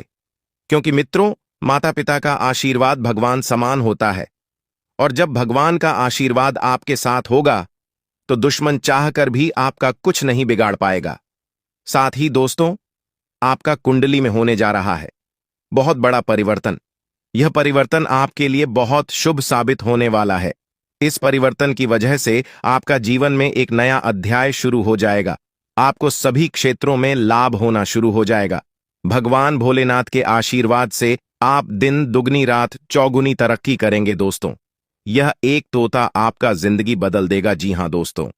क्योंकि मित्रों माता पिता का आशीर्वाद भगवान समान होता है, और जब भगवान का आशीर्वाद आपके साथ होगा तो दुश्मन चाहकर भी आपका कुछ नहीं बिगाड़ पाएगा। साथ ही दोस्तों, आपका कुंडली में होने जा रहा है बहुत बड़ा परिवर्तन। यह परिवर्तन आपके लिए बहुत शुभ साबित होने वाला है। इस परिवर्तन की वजह से आपका जीवन में एक नया अध्याय शुरू हो जाएगा। आपको सभी क्षेत्रों में लाभ होना शुरू हो जाएगा। भगवान भोलेनाथ के आशीर्वाद से आप दिन दुगनी रात चौगुनी तरक्की करेंगे दोस्तों। यह एक तोता आपका जिंदगी बदल देगा। जी हां दोस्तों,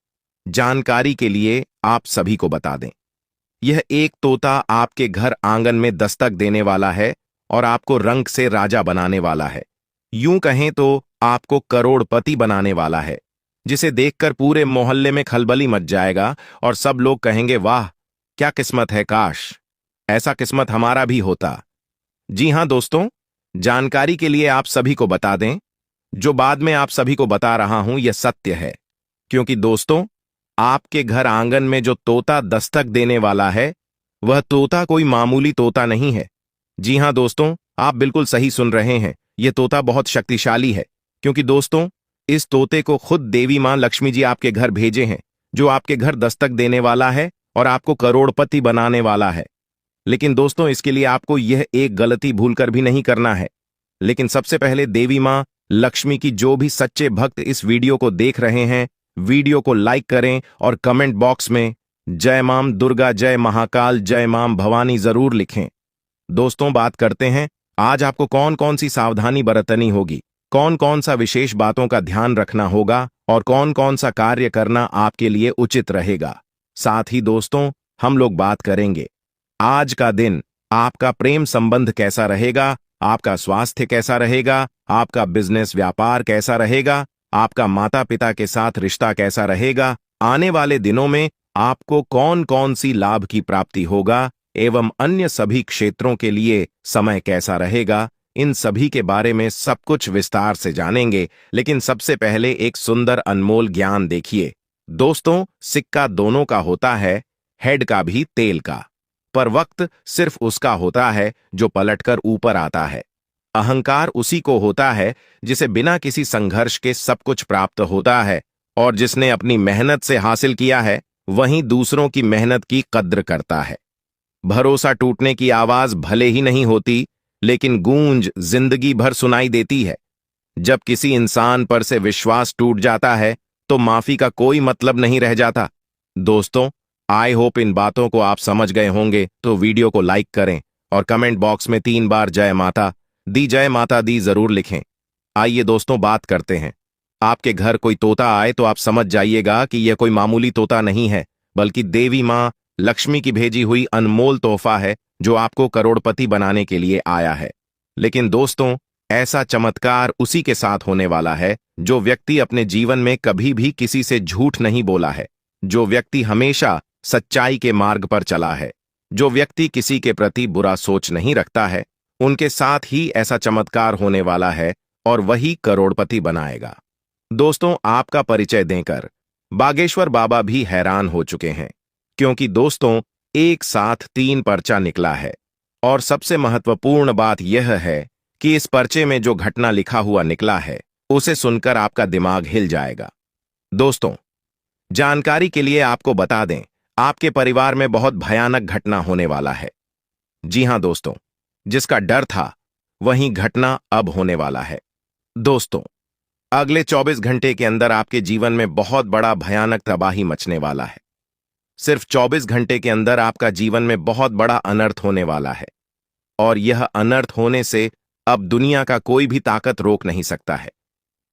जानकारी के लिए आप सभी को बता दें, यह एक तोता आपके घर आंगन में दस्तक देने वाला है और आपको रंग से राजा बनाने वाला है। यूं कहें तो आपको करोड़पति बनाने वाला है, जिसे देखकर पूरे मोहल्ले में खलबली मच जाएगा और सब लोग कहेंगे, वाह क्या किस्मत है, काश ऐसा किस्मत हमारा भी होता। जी हां दोस्तों, जानकारी के लिए आप सभी को बता दें, जो बाद में आप सभी को बता रहा हूं यह सत्य है, क्योंकि दोस्तों आपके घर आंगन में जो तोता दस्तक देने वाला है वह तोता कोई मामूली तोता नहीं है। जी हां दोस्तों, आप बिल्कुल सही सुन रहे हैं, यह तोता बहुत शक्तिशाली है, क्योंकि दोस्तों इस तोते को खुद देवी मां लक्ष्मी जी आपके घर भेजे हैं, जो आपके घर दस्तक देने वाला है और आपको करोड़पति बनाने वाला है। लेकिन दोस्तों इसके लिए आपको यह एक गलती भूलकर भी नहीं करना है। लेकिन सबसे पहले देवी मां लक्ष्मी की जो भी सच्चे भक्त इस वीडियो को देख रहे हैं वीडियो को लाइक करें और कमेंट बॉक्स में जय मां दुर्गा, जय महाकाल, जय मां भवानी जरूर लिखें। दोस्तों, बात करते हैं आज आपको कौन कौन सी सावधानी बरतनी होगी, कौन कौन सा विशेष बातों का ध्यान रखना होगा और कौन कौन सा कार्य करना आपके लिए उचित रहेगा। साथ ही दोस्तों, हम लोग बात करेंगे आज का दिन आपका प्रेम संबंध कैसा रहेगा, आपका स्वास्थ्य कैसा रहेगा, आपका बिजनेस व्यापार कैसा रहेगा, आपका माता पिता के साथ रिश्ता कैसा रहेगा, आने वाले दिनों में आपको कौन कौन सी लाभ की प्राप्ति होगा एवं अन्य सभी क्षेत्रों के लिए समय कैसा रहेगा। इन सभी के बारे में सब कुछ विस्तार से जानेंगे, लेकिन सबसे पहले एक सुंदर अनमोल ज्ञान देखिए। दोस्तों, सिक्का दोनों का होता है, हेड का भी तेल का, पर वक्त सिर्फ उसका होता है जो पलटकर ऊपर आता है। अहंकार उसी को होता है जिसे बिना किसी संघर्ष के सब कुछ प्राप्त होता है, और जिसने अपनी मेहनत से हासिल किया है वहीं दूसरों की मेहनत की कद्र करता है। भरोसा टूटने की आवाज भले ही नहीं होती, लेकिन गूंज जिंदगी भर सुनाई देती है। जब किसी इंसान पर से विश्वास टूट जाता है तो माफी का कोई मतलब नहीं रह जाता। दोस्तों, आई होप इन बातों को आप समझ गए होंगे, तो वीडियो को लाइक करें और कमेंट बॉक्स में 3 बार जय माता दी जरूर लिखें। आइए दोस्तों, बात करते हैं। आपके घर कोई तोता आए तो आप समझ जाइएगा कि यह कोई मामूली तोता नहीं है, बल्कि देवी मां लक्ष्मी की भेजी हुई अनमोल तोहफा है जो आपको करोड़पति बनाने के लिए आया है। लेकिन दोस्तों, ऐसा चमत्कार उसी के साथ होने वाला है जो व्यक्ति अपने जीवन में कभी भी किसी से झूठ नहीं बोला है, जो व्यक्ति हमेशा सच्चाई के मार्ग पर चला है, जो व्यक्ति किसी के प्रति बुरा सोच नहीं रखता है, उनके साथ ही ऐसा चमत्कार होने वाला है और वही करोड़पति बनाएगा। दोस्तों, आपका परिचय देकर बागेश्वर बाबा भी हैरान हो चुके हैं, क्योंकि दोस्तों एक साथ 3 पर्चा निकला है। और सबसे महत्वपूर्ण बात यह है कि इस पर्चे में जो घटना लिखा हुआ निकला है उसे सुनकर आपका दिमाग हिल जाएगा। दोस्तों, जानकारी के लिए आपको बता दें, आपके परिवार में बहुत भयानक घटना होने वाला है। जी हां दोस्तों, जिसका डर था वही घटना अब होने वाला है। दोस्तों, अगले 24 घंटे के अंदर आपके जीवन में बहुत बड़ा भयानक तबाही मचने वाला है। सिर्फ 24 घंटे के अंदर आपका जीवन में बहुत बड़ा अनर्थ होने वाला है, और यह अनर्थ होने से अब दुनिया का कोई भी ताकत रोक नहीं सकता है।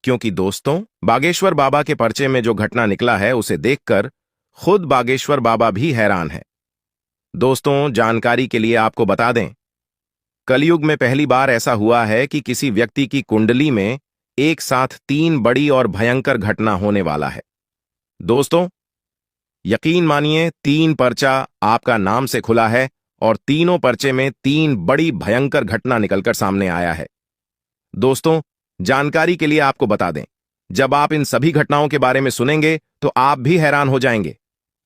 क्योंकि दोस्तों, बागेश्वर बाबा के पर्चे में जो घटना निकला है उसे देखकर खुद बागेश्वर बाबा भी हैरान है। दोस्तों, जानकारी के लिए आपको बता दें, कलयुग में पहली बार ऐसा हुआ है कि किसी व्यक्ति की कुंडली में एक साथ 3 बड़ी और भयंकर घटना होने वाला है। दोस्तों, यकीन मानिए 3 पर्चा आपका नाम से खुला है और तीनों पर्चे में 3 बड़ी भयंकर घटना निकलकर सामने आया है। दोस्तों, जानकारी के लिए आपको बता दें, जब आप इन सभी घटनाओं के बारे में सुनेंगे तो आप भी हैरान हो जाएंगे।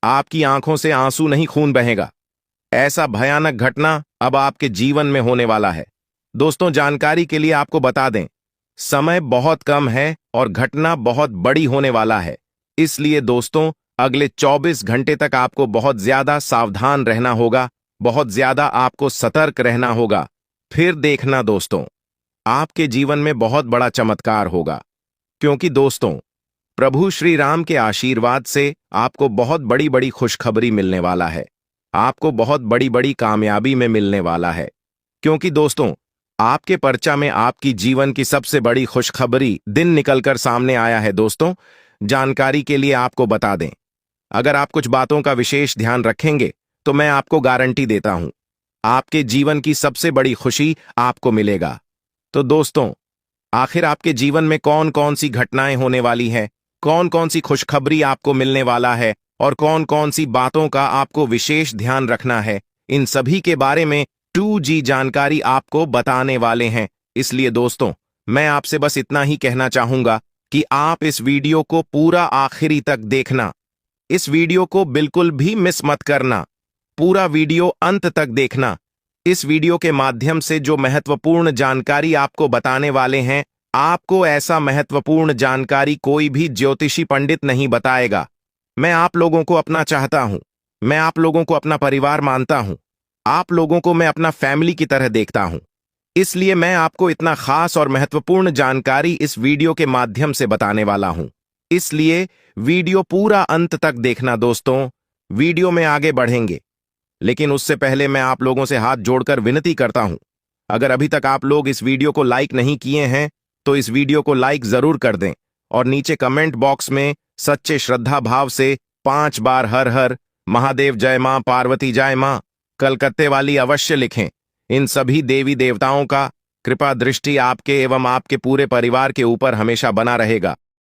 आपकी आंखों से आंसू नहीं खून बहेगा। ऐसा भयानक घटना अब आपके जीवन में होने वाला है। दोस्तों, जानकारी के लिए आपको बता दें, समय बहुत कम है और घटना बहुत बड़ी होने वाला है। इसलिए दोस्तों, अगले 24 घंटे तक आपको बहुत ज्यादा सावधान रहना होगा, बहुत ज्यादा आपको सतर्क रहना होगा। फिर देखना दोस्तों, आपके जीवन में बहुत बड़ा चमत्कार होगा, क्योंकि दोस्तों, प्रभु श्री राम के आशीर्वाद से आपको बहुत बड़ी बड़ी खुशखबरी मिलने वाला है। आपको बहुत बड़ी बड़ी कामयाबी में मिलने वाला है, क्योंकि दोस्तों, आपके पर्चा में आपकी जीवन की सबसे बड़ी खुशखबरी दिन निकलकर सामने आया है। दोस्तों, जानकारी के लिए आपको बता दें, अगर आप कुछ बातों का विशेष ध्यान रखेंगे तो मैं आपको गारंटी देता हूं, आपके जीवन की सबसे बड़ी खुशी आपको मिलेगा। तो दोस्तों, आखिर आपके जीवन में कौन कौन सी घटनाएं होने वाली हैं, कौन कौन सी खुशखबरी आपको मिलने वाला है और कौन कौन सी बातों का आपको विशेष ध्यान रखना है, इन सभी के बारे में 2G जानकारी आपको बताने वाले हैं। इसलिए दोस्तों, मैं आपसे बस इतना ही कहना चाहूंगा कि आप इस वीडियो को पूरा आखिरी तक देखना। इस वीडियो को बिल्कुल भी मिस मत करना, पूरा वीडियो अंत तक देखना। इस वीडियो के माध्यम से जो महत्वपूर्ण जानकारी आपको बताने वाले हैं, आपको ऐसा महत्वपूर्ण जानकारी कोई भी ज्योतिषी पंडित नहीं बताएगा। मैं आप लोगों को अपना चाहता हूं, मैं आप लोगों को अपना परिवार मानता हूं, आप लोगों को मैं अपना फैमिली की तरह देखता हूं। इसलिए मैं आपको इतना खास और महत्वपूर्ण जानकारी इस वीडियो के माध्यम से बताने वाला हूं। इसलिए वीडियो पूरा अंत तक देखना दोस्तों। वीडियो में आगे बढ़ेंगे, लेकिन उससे पहले मैं आप लोगों से हाथ जोड़कर विनती करता हूं, अगर अभी तक आप लोग इस वीडियो को लाइक नहीं किए हैं तो इस वीडियो को लाइक जरूर कर दें और नीचे कमेंट बॉक्स में सच्चे श्रद्धा भाव से 5 बार हर हर महादेव जय मां पार्वती जय मां कलकत्ते वाली अवश्य लिखें। इन सभी देवी देवताओं का कृपा दृष्टि आपके एवं आपके पूरे परिवार के ऊपर हमेशा बना रहेगा।